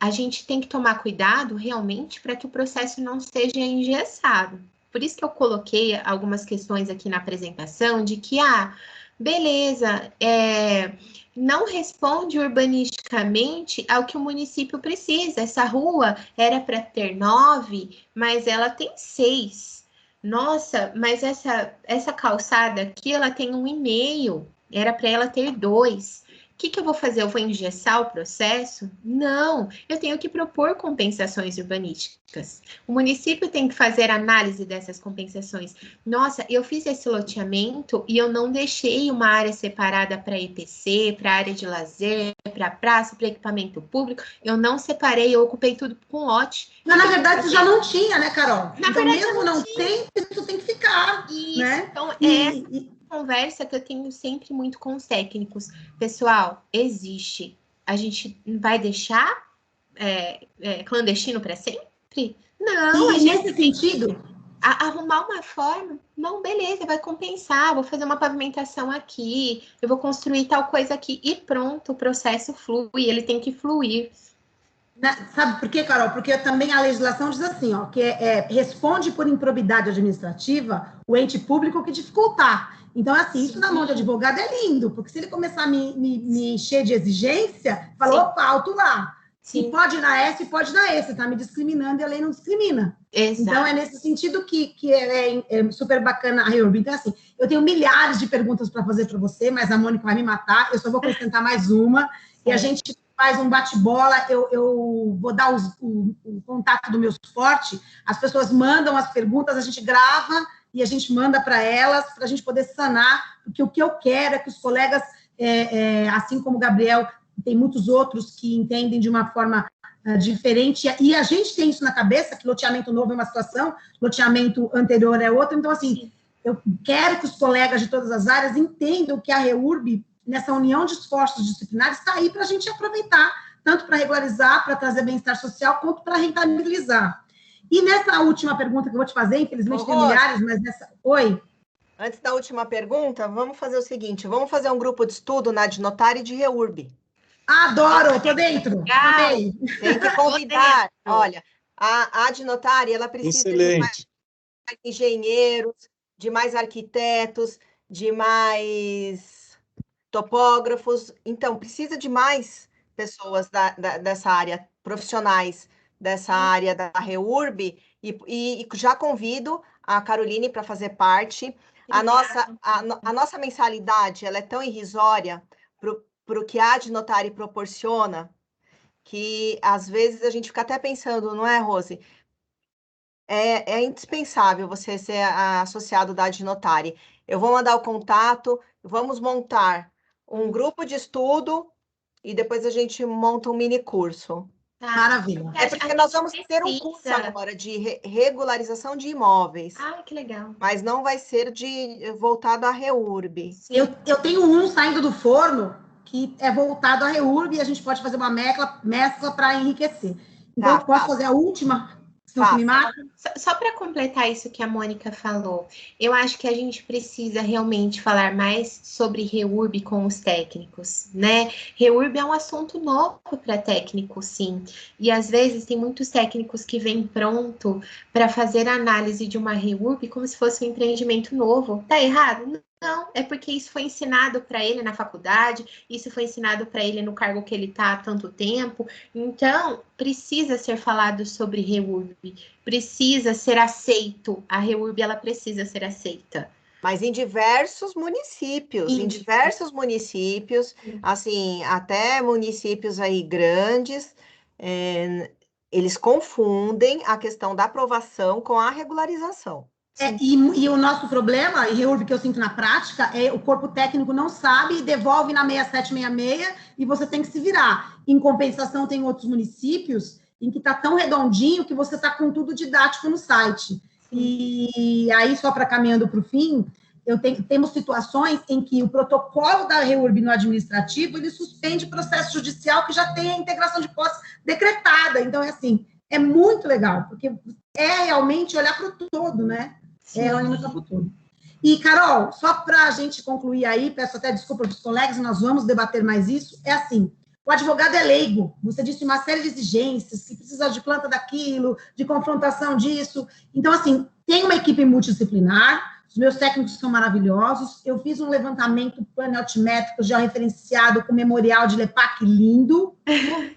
a gente tem que tomar cuidado realmente para que o processo não seja engessado. Por isso que eu coloquei algumas questões aqui na apresentação de que, beleza, não responde urbanisticamente ao que o município precisa. Essa rua era para ter 9, mas ela tem 6. Nossa, mas essa calçada aqui, ela tem 1,5. Era para ela ter 2. O que eu vou fazer? Eu vou engessar o processo? Não, eu tenho que propor compensações urbanísticas. O município tem que fazer análise dessas compensações. Nossa, eu fiz esse loteamento e eu não deixei uma área separada para EPC, para área de lazer, para praça, para equipamento público. Eu não separei, eu ocupei tudo com lote. Mas, na verdade, você já não tinha, né, Carol? Na verdade, mesmo não tem, isso tem que ficar. Isso, né? Então, conversa que eu tenho sempre muito com os técnicos. Pessoal, existe. A gente vai deixar clandestino para sempre? Não. E nesse sentido, arrumar uma forma, não, beleza, vai compensar, vou fazer uma pavimentação aqui, eu vou construir tal coisa aqui, e pronto, o processo flui, ele tem que fluir. Sabe por quê, Carol? Porque também a legislação diz assim, ó, que responde por improbidade administrativa o ente público que dificultar. Então, assim, isso na mão de advogado é lindo, porque se ele começar a me encher de exigência, fala, opa, alto lá. Se pode ir na S, pode ir na E. Você está me discriminando e a lei não discrimina. Exato. Então, é nesse sentido que é super bacana a REURB. Então, assim, eu tenho milhares de perguntas para fazer para você, mas a Mônica vai me matar. Eu só vou acrescentar mais uma. E a gente faz um bate-bola. Eu vou dar o contato do meu suporte. As pessoas mandam as perguntas, a gente grava e a gente manda para elas, para a gente poder sanar. Porque o que eu quero é que os colegas, assim como o Gabriel, tem muitos outros que entendem de uma forma diferente, e a gente tem isso na cabeça, que loteamento novo é uma situação, loteamento anterior é outra, então, assim, eu quero que os colegas de todas as áreas entendam que a REURB, nessa união de esforços disciplinares, está aí para a gente aproveitar, tanto para regularizar, para trazer bem-estar social, quanto para rentabilizar. E nessa última pergunta que eu vou te fazer, infelizmente tem milhares, mas nessa... Oi? Antes da última pergunta, vamos fazer o seguinte, vamos fazer um grupo de estudo na Adnotar e de REURB. Adoro, tô dentro. Amei. Tem que convidar. Olha, a Adnotar, ela precisa de mais engenheiros, de mais arquitetos, de mais topógrafos. Então, precisa de mais pessoas dessa área, profissionais dessa área da REURB, e já convido a Caroline para fazer parte. A nossa mensalidade, ela é tão irrisória para o que a Adnotar proporciona, que às vezes a gente fica até pensando, não é, Rose? É indispensável você ser associado da Adnotar. Eu vou mandar o contato, vamos montar um grupo de estudo e depois a gente monta um mini curso. Maravilha. É porque nós vamos ter um curso agora de regularização de imóveis. Ah, que legal. Mas não vai ser voltado à REURB. Eu tenho um saindo do forno que é voltado à REURB e a gente pode fazer uma mescla para enriquecer. Então, eu posso fazer a última? Só para completar isso que a Mônica falou, eu acho que a gente precisa realmente falar mais sobre REURB com os técnicos, né? REURB é um assunto novo para técnico, sim. E às vezes tem muitos técnicos que vêm pronto para fazer análise de uma REURB como se fosse um empreendimento novo. Tá errado? Não, é porque isso foi ensinado para ele na faculdade, isso foi ensinado para ele no cargo que ele está há tanto tempo. Então, precisa ser falado sobre REURB, precisa ser aceito. A REURB, ela precisa ser aceita. Mas em diversos municípios, assim, até municípios aí grandes, eles confundem a questão da aprovação com a regularização. E o nosso problema, e REURB que eu sinto na prática, é o corpo técnico não sabe, devolve na 6766 e você tem que se virar. Em compensação, tem outros municípios em que está tão redondinho que você está com tudo didático no site. E aí, só para caminhando para o fim, temos situações em que o protocolo da REURB no administrativo, ele suspende o processo judicial que já tem a integração de posse decretada. Então, é assim, é muito legal, porque é realmente olhar para o todo, né? É olhar para o todo. E, Carol, só para a gente concluir aí, peço até desculpa para os colegas, nós vamos debater mais isso, é assim, o advogado é leigo, você disse uma série de exigências, que precisa de planta daquilo, de confrontação disso, então, assim, tem uma equipe multidisciplinar, os meus técnicos são maravilhosos, eu fiz um levantamento plano altimétrico já referenciado com memorial de LEPAC lindo,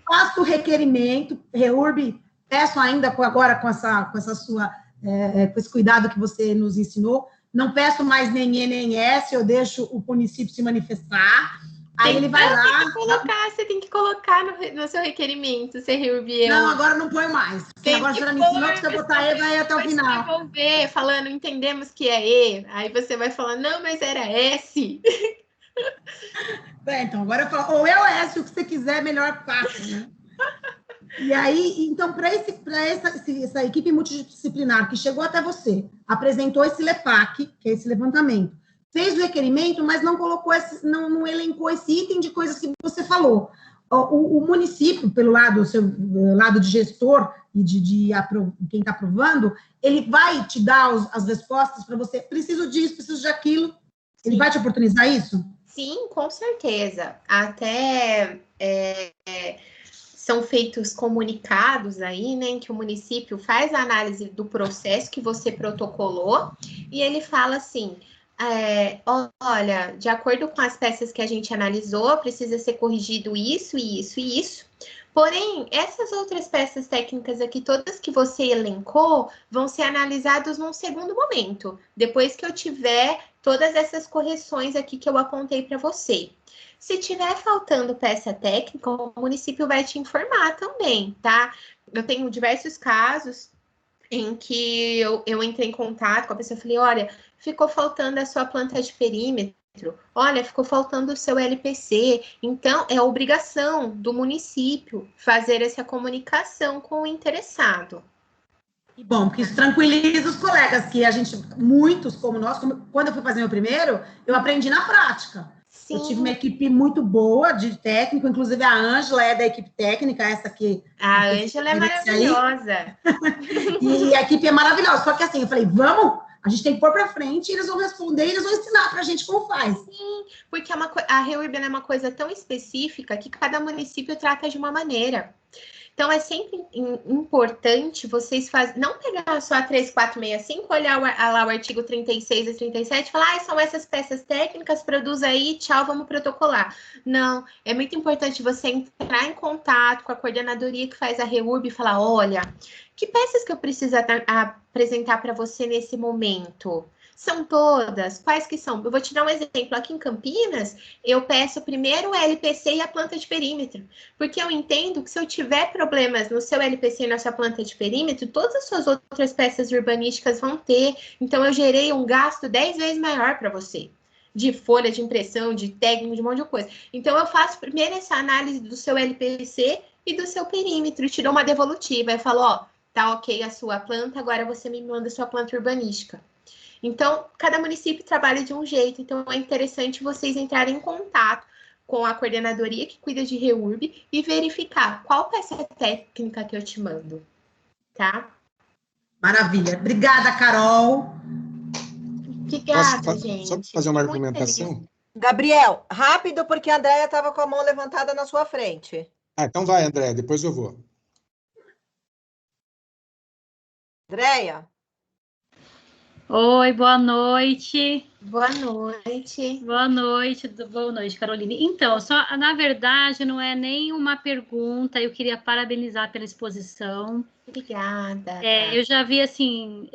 faço o requerimento, REURB, peço ainda agora com essa sua, com esse cuidado que você nos ensinou, não peço mais nem E nem S, eu deixo o município se manifestar, aí ele vai lá... Você tem que colocar no seu requerimento, se REURB... Não, agora não põe mais, porque agora você já me ensinou que se eu botar E, vai até o final. Devolver, falando, entendemos que é E, aí você vai falar, não, mas era S. Então, agora eu falo, ou é o S, o que você quiser, melhor faça, né? E aí, então, para essa equipe multidisciplinar que chegou até você, apresentou esse LEPAC, que é esse levantamento, fez o requerimento, mas não colocou não elencou esse item de coisas que você falou. o município, pelo lado, seu lado de gestor e de quem está aprovando, ele vai te dar as respostas para você, preciso disso, preciso de aquilo. Ele vai te oportunizar isso? Sim, com certeza. Até são feitos comunicados aí, né, em que o município faz a análise do processo que você protocolou e ele fala assim, olha, de acordo com as peças que a gente analisou, precisa ser corrigido isso, isso e isso. Porém, essas outras peças técnicas aqui, todas que você elencou, vão ser analisadas num segundo momento, depois que eu tiver todas essas correções aqui que eu apontei para você. Se tiver faltando peça técnica, o município vai te informar também, tá? Eu tenho diversos casos em que eu entrei em contato com a pessoa e falei, olha, ficou faltando a sua planta de perímetro, olha, ficou faltando o seu LPC. Então, é obrigação do município fazer essa comunicação com o interessado. E bom, porque isso tranquiliza os colegas, que a gente, muitos como nós, quando eu fui fazer meu primeiro, eu aprendi na prática. Sim. Eu tive uma equipe muito boa de técnico, inclusive a Ângela é da equipe técnica, essa aqui. A Ângela é maravilhosa. E a equipe é maravilhosa. Só que assim, eu falei, vamos, a gente tem que pôr para frente, e eles vão responder, eles vão ensinar para a gente como faz. Sim, porque a REURB é uma coisa tão específica que cada município trata de uma maneira. Então, é sempre importante vocês não pegar só a 3465, olhar lá o artigo 36 e 37 e falar, são essas peças técnicas, produz aí, tchau, vamos protocolar. Não, é muito importante você entrar em contato com a coordenadoria que faz a REURB e falar, olha, que peças que eu preciso apresentar para você nesse momento? São todas? Quais que são? Eu vou te dar um exemplo. Aqui em Campinas, eu peço primeiro o LPC e a planta de perímetro, porque eu entendo que se eu tiver problemas no seu LPC e na sua planta de perímetro, todas as suas outras peças urbanísticas vão ter. Então, eu gerei um gasto 10 vezes maior para você, de folha de impressão, de técnico, de um monte de coisa. Então, eu faço primeiro essa análise do seu LPC e do seu perímetro, te dou uma devolutiva. Eu falo, ó, tá ok a sua planta, agora você me manda a sua planta urbanística. Então, cada município trabalha de um jeito, então é interessante vocês entrarem em contato com a coordenadoria que cuida de REURB e verificar qual peça técnica que eu te mando, tá? Maravilha. Obrigada, Carol. Obrigada, gente. Só para fazer uma argumentação? Gabriel, rápido, porque a Andréia estava com a mão levantada na sua frente. Então vai, Andréia, depois eu vou. Andréia? Oi, boa noite. Boa noite. Boa noite, Caroline. Então, na verdade, não é nem uma pergunta, eu queria parabenizar pela exposição. Obrigada. Eu já vi, assim,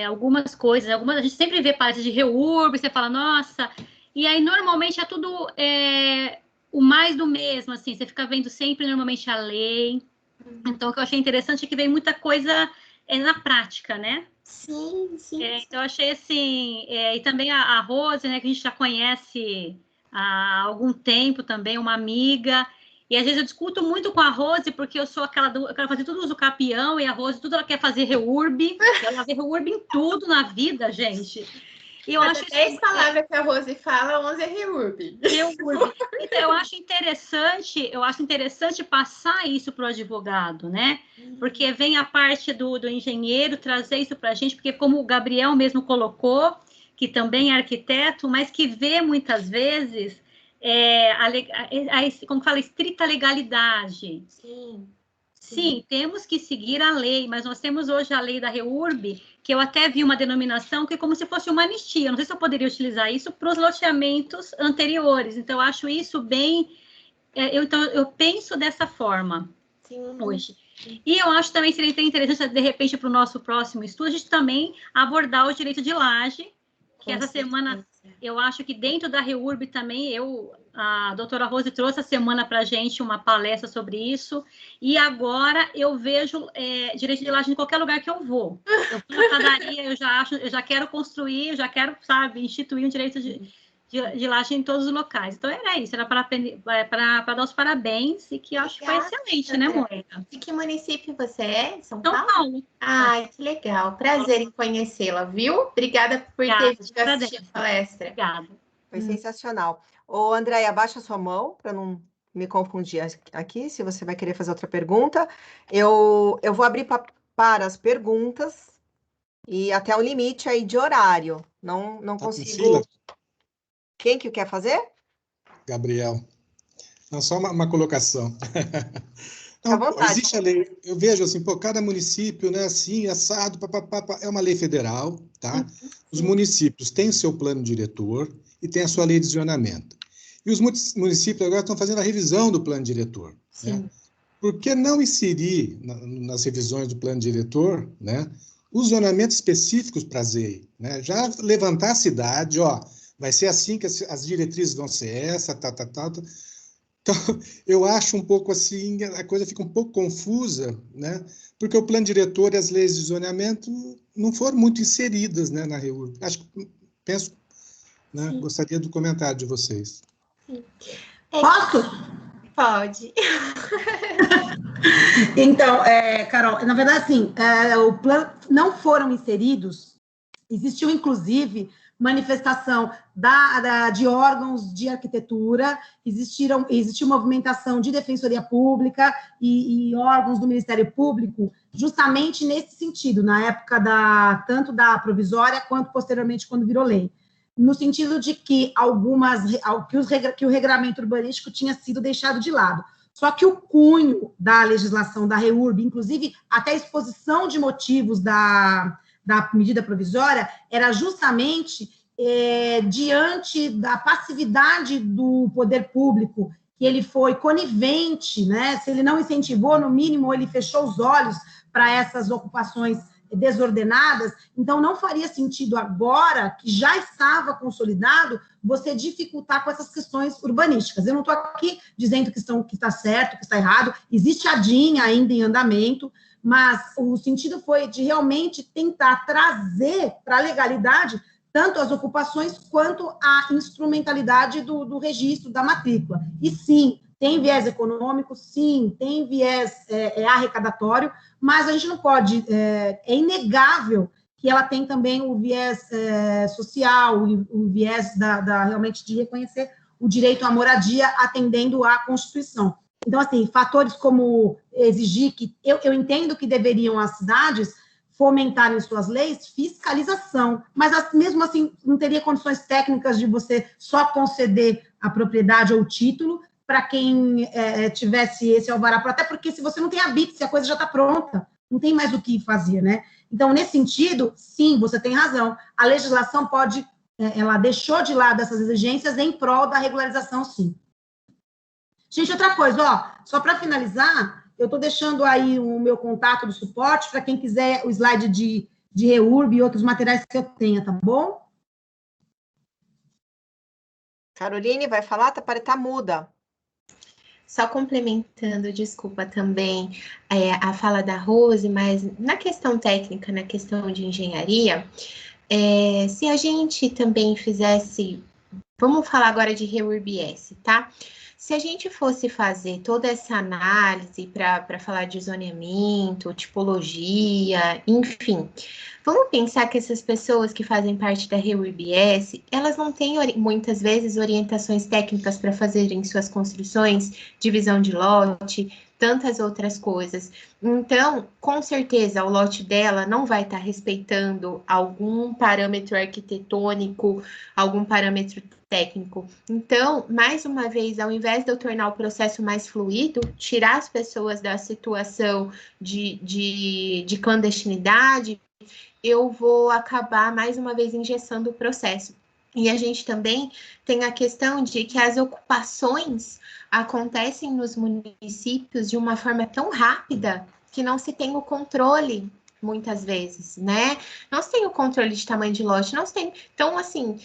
algumas coisas, a gente sempre vê parte de REURB, você fala, nossa, e aí normalmente é tudo o mais do mesmo, assim, você fica vendo sempre normalmente a lei. Então, o que eu achei interessante é que vem muita coisa na prática, né? Sim. Então, eu achei assim, e também a Rose, né, que a gente já conhece há algum tempo também, uma amiga, e às vezes eu discuto muito com a Rose, porque eu sou eu quero fazer tudo uso capião, e a Rose, tudo ela quer fazer REURB, ela vê REURB em tudo na vida, gente. E eu acho 10 palavras que a Rose fala, 11 é REURB. Então, eu acho interessante passar isso para o advogado, né? Porque vem a parte do engenheiro trazer isso para a gente, porque como o Gabriel mesmo colocou, que também é arquiteto, mas que vê muitas vezes como fala, estrita legalidade. Sim, temos que seguir a lei, mas nós temos hoje a lei da REURB, que eu até vi uma denominação que é como se fosse uma anistia. Não sei se eu poderia utilizar isso para os loteamentos anteriores. Então, eu acho isso bem... eu penso dessa forma hoje. E eu acho também seria interessante, de repente, para o nosso próximo estudo, a gente também abordar o direito de laje, que essa semana, eu acho que dentro da REURB também, a doutora Rose trouxe a semana para a gente uma palestra sobre isso, e agora eu vejo direito de laje em qualquer lugar que eu vou. Eu vou na padaria, eu já quero construir, eu já quero, instituir um direito de laje em todos os locais. Então, era isso, era para dar os parabéns, e que eu acho que foi excelente, né, Mônica? De que município você é? São Paulo? São Paulo. Ai, que legal. Prazer em conhecê-la, viu? Obrigada por ter vindo assistir a palestra. Obrigada. Foi sensacional. Ô, Andréia, abaixa sua mão para não me confundi aqui, se você vai querer fazer outra pergunta. Eu vou abrir para as perguntas e até o limite aí de horário. Não consigo... Quem que quer fazer? Gabriel. Não, só uma colocação. Fica à vontade. Existe a lei, eu vejo assim, cada município, né, assim, assado, é uma lei federal, tá? Os municípios têm o seu plano diretor e têm a sua lei de zonamento. E os municípios agora estão fazendo a revisão do plano diretor. Né? Por que não inserir nas revisões do plano diretor, né, os zonamentos específicos para a ZEI? Né? Já levantar a cidade, ó, vai ser assim que as diretrizes vão ser essa, tal. Então, eu acho um pouco assim, a coisa fica um pouco confusa, né? Porque o plano diretor e as leis de zoneamento não foram muito inseridas, né, na REURB. Penso, né? Gostaria do comentário de vocês. Sim. Posso? Pode. Então, Carol, na verdade, assim, o plano não foram inseridos, existiu, inclusive, manifestação de órgãos de arquitetura, existiu movimentação de defensoria pública e órgãos do Ministério Público, justamente nesse sentido, na época tanto da provisória quanto posteriormente quando virou lei, no sentido de que que o regramento urbanístico tinha sido deixado de lado. Só que o cunho da legislação da REURB, inclusive até a exposição de motivos da medida provisória, era justamente diante da passividade do poder público, que ele foi conivente, né? Se ele não incentivou, no mínimo, ele fechou os olhos para essas ocupações desordenadas, então não faria sentido agora, que já estava consolidado, você dificultar com essas questões urbanísticas. Eu não estou aqui dizendo que está certo, que está errado, existe a DIN ainda em andamento, mas o sentido foi de realmente tentar trazer para a legalidade tanto as ocupações quanto a instrumentalidade do registro da matrícula. E sim, tem viés econômico, sim, tem viés arrecadatório, mas a gente não pode, é inegável que ela tem também o viés social, o viés realmente de reconhecer o direito à moradia atendendo à Constituição. Então, assim, fatores como exigir que... Eu entendo que deveriam as cidades fomentar em suas leis fiscalização, mas mesmo assim não teria condições técnicas de você só conceder a propriedade ou o título para quem tivesse esse alvará, até porque se você não tem habite, se a coisa já está pronta, não tem mais o que fazer, né? Então, nesse sentido, sim, você tem razão, a legislação ela deixou de lado essas exigências em prol da regularização, sim. Gente, outra coisa, ó, só para finalizar, eu estou deixando aí o meu contato do suporte para quem quiser o slide de REURB e outros materiais que eu tenha, tá bom? Caroline, vai falar? Tá muda. Só complementando, desculpa também, a fala da Rose, mas na questão técnica, na questão de engenharia, se a gente também fizesse, vamos falar agora de REURB-S, tá? Se a gente fosse fazer toda essa análise para falar de zoneamento, tipologia, enfim, vamos pensar que essas pessoas que fazem parte da REURB-S, elas não têm muitas vezes orientações técnicas para fazerem suas construções, divisão de lote, tantas outras coisas. Então, com certeza, o lote dela não vai estar respeitando algum parâmetro arquitetônico, algum parâmetro técnico. Então, mais uma vez, ao invés de eu tornar o processo mais fluido, tirar as pessoas da situação de clandestinidade, eu vou acabar, mais uma vez, engessando o processo. E a gente também tem a questão de que as ocupações acontecem nos municípios de uma forma tão rápida que não se tem o controle, muitas vezes, né? Não se tem o controle de tamanho de lote, não se tem... Então, assim,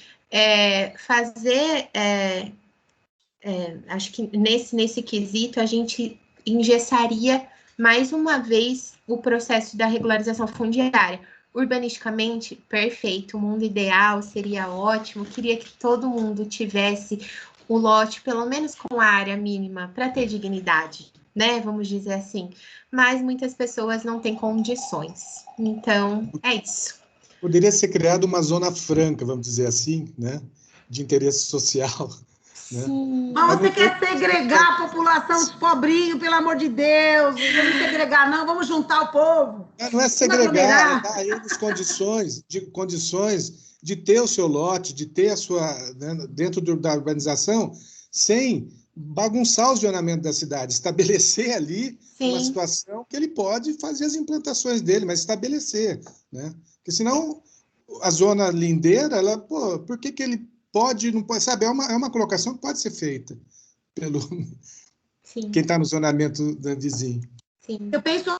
acho que nesse quesito a gente engessaria mais uma vez o processo da regularização fundiária. Urbanisticamente, perfeito, o mundo ideal seria ótimo, queria que todo mundo tivesse o lote, pelo menos com a área mínima, para ter dignidade, né? Vamos dizer assim. Mas muitas pessoas não têm condições. Então, é isso. Poderia ser criada uma zona franca, vamos dizer assim, né? De interesse social. Sim. Mas você quer segregar a população, os pobrinhos, pelo amor de Deus. Não vamos segregar, não, vamos juntar o povo. Não é segregar, é dar a eles condições de ter o seu lote, de ter a sua, né, dentro da urbanização, sem bagunçar o zonamento da cidade, estabelecer ali uma situação que ele pode fazer as implantações dele, mas estabelecer, né? Porque senão a zona lindeira, ela, pô, por que ele pode, não pode, sabe? É uma colocação que pode ser feita pelo quem está no zonamento da vizinho. Sim. Eu penso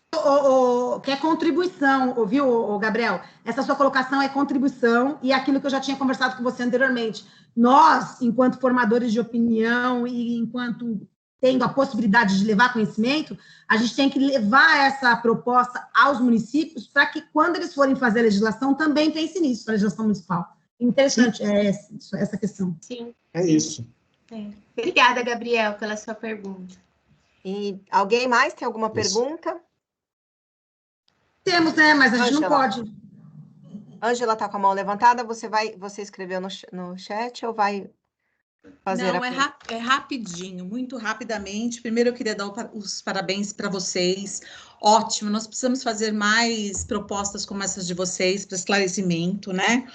que é contribuição, viu, Gabriel? Essa sua colocação é contribuição e aquilo que eu já tinha conversado com você anteriormente. Nós, enquanto formadores de opinião e enquanto tendo a possibilidade de levar conhecimento, a gente tem que levar essa proposta aos municípios para que, quando eles forem fazer a legislação, também pense nisso, a legislação municipal. Interessante essa questão. Sim. É isso. Obrigada, Gabriel, pela sua pergunta. E alguém mais tem alguma pergunta? Temos, né? Mas a gente não pode. Ângela está com a mão levantada. Você escreveu no chat ou vai fazer? Não, é rapidinho, muito rapidamente. Primeiro, eu queria dar os parabéns para vocês. Ótimo, nós precisamos fazer mais propostas como essas de vocês para esclarecimento, né?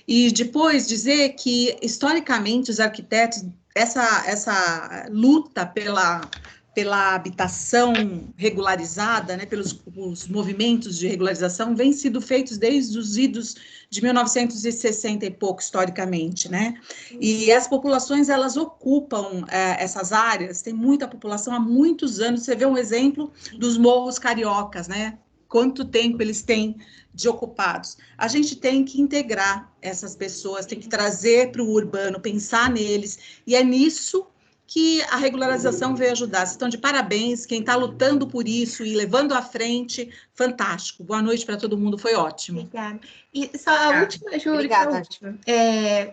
E depois dizer que, historicamente, os arquitetos, essa luta pela habitação regularizada, né, pelos os movimentos de regularização, vêm sido feitos desde os idos de 1960 e pouco, historicamente, né? E as populações, elas ocupam essas áreas, tem muita população há muitos anos. Você vê um exemplo dos morros cariocas, né? Quanto tempo eles têm de ocupados. A gente tem que integrar essas pessoas, tem que trazer para o urbano, pensar neles, e é nisso que a regularização veio ajudar. Vocês estão de parabéns, quem está lutando por isso e levando à frente, fantástico. Boa noite para todo mundo, foi ótimo. Obrigada. E só a última, Júlia. Obrigada.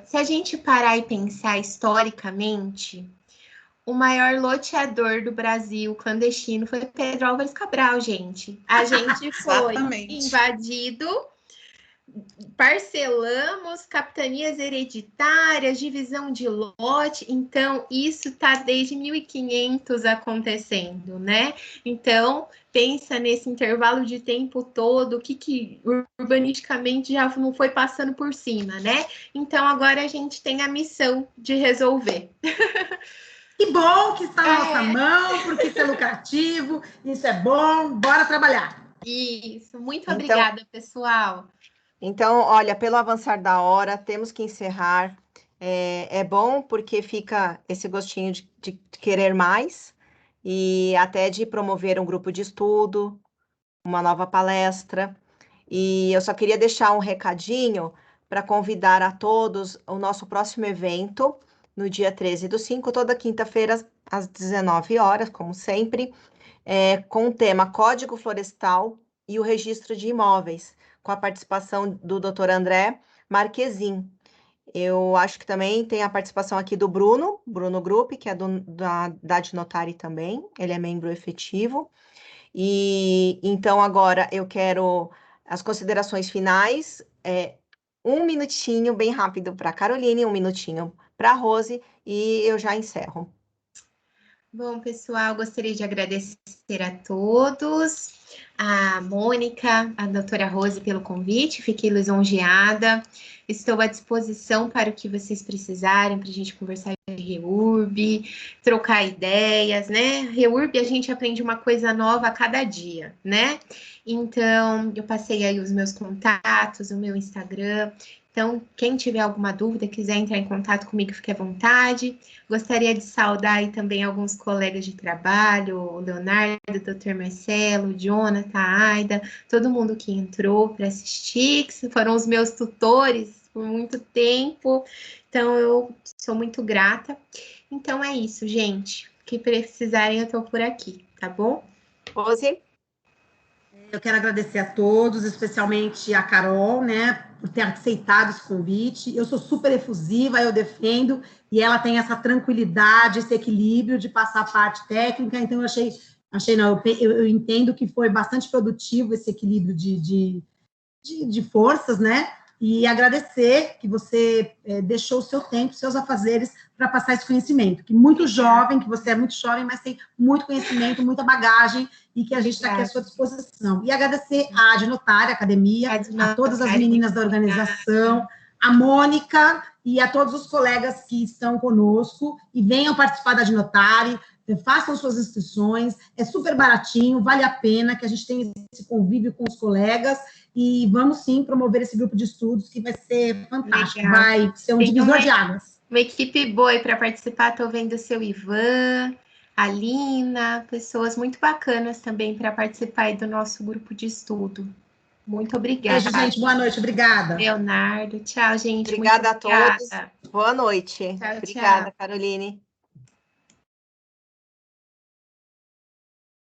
Se a gente parar e pensar historicamente, o maior loteador do Brasil clandestino foi Pedro Álvares Cabral, gente. A gente foi invadido, parcelamos, capitanias hereditárias, divisão de lote, então isso está desde 1500 acontecendo, né? Então, pensa nesse intervalo de tempo todo, o que urbanisticamente já não foi passando por cima, né? Então, agora a gente tem a missão de resolver. Que bom que está na nossa mão, porque isso é lucrativo, isso é bom, bora trabalhar. Isso, muito obrigada, pessoal. Então, olha, pelo avançar da hora, temos que encerrar. É bom porque fica esse gostinho de querer mais e até de promover um grupo de estudo, uma nova palestra. E eu só queria deixar um recadinho para convidar a todos o nosso próximo evento, no dia 13/5, toda quinta-feira, às 19 horas, como sempre, com o tema Código Florestal e o Registro de Imóveis, com a participação do Dr. André Marquezin. Eu acho que também tem a participação aqui do Bruno Grupp, que é da Adnotari também, ele é membro efetivo. E então agora eu quero as considerações finais, um minutinho bem rápido para a Caroline, um minutinho para a Rose, e eu já encerro. Bom, pessoal, gostaria de agradecer a todos, a Mônica, a doutora Rose pelo convite, fiquei lisonjeada, estou à disposição para o que vocês precisarem, para a gente conversar de REURB, trocar ideias, né? REURB, a gente aprende uma coisa nova a cada dia, né? Então, eu passei aí os meus contatos, o meu Instagram. Então, quem tiver alguma dúvida, quiser entrar em contato comigo, fique à vontade. Gostaria de saudar aí também alguns colegas de trabalho, o Leonardo, o Dr. Marcelo, o Jonathan, a Aida, todo mundo que entrou para assistir, que foram os meus tutores por muito tempo. Então, eu sou muito grata. Então, é isso, gente. O que precisarem, eu estou por aqui, tá bom? Rose? Eu quero agradecer a todos, especialmente a Carol, né, por ter aceitado esse convite. Eu sou super efusiva, eu defendo, e ela tem essa tranquilidade, esse equilíbrio de passar a parte técnica, então eu entendo que foi bastante produtivo esse equilíbrio de forças, né, e agradecer que você deixou o seu tempo, seus afazeres, para passar esse conhecimento, que muito jovem, que você é muito jovem, mas tem muito conhecimento, muita bagagem, e que a gente está aqui à sua disposição. E agradecer à Adnotária Academia, a todas as meninas da organização, a Mônica e a todos os colegas que estão conosco, e venham participar da Adnotária, façam suas inscrições, é super baratinho, vale a pena que a gente tenha esse convívio com os colegas, e vamos sim promover esse grupo de estudos, que vai ser fantástico, Legal. Vai ser um divisor de águas. Uma equipe boa para participar, estou vendo o seu Ivan, a Lina, pessoas muito bacanas também para participar aí do nosso grupo de estudo. Muito obrigada. Beijo, gente, boa noite, obrigada. Leonardo, tchau, gente. Obrigada a todos. Obrigada. Boa noite. Tchau, obrigada, tchau. Caroline.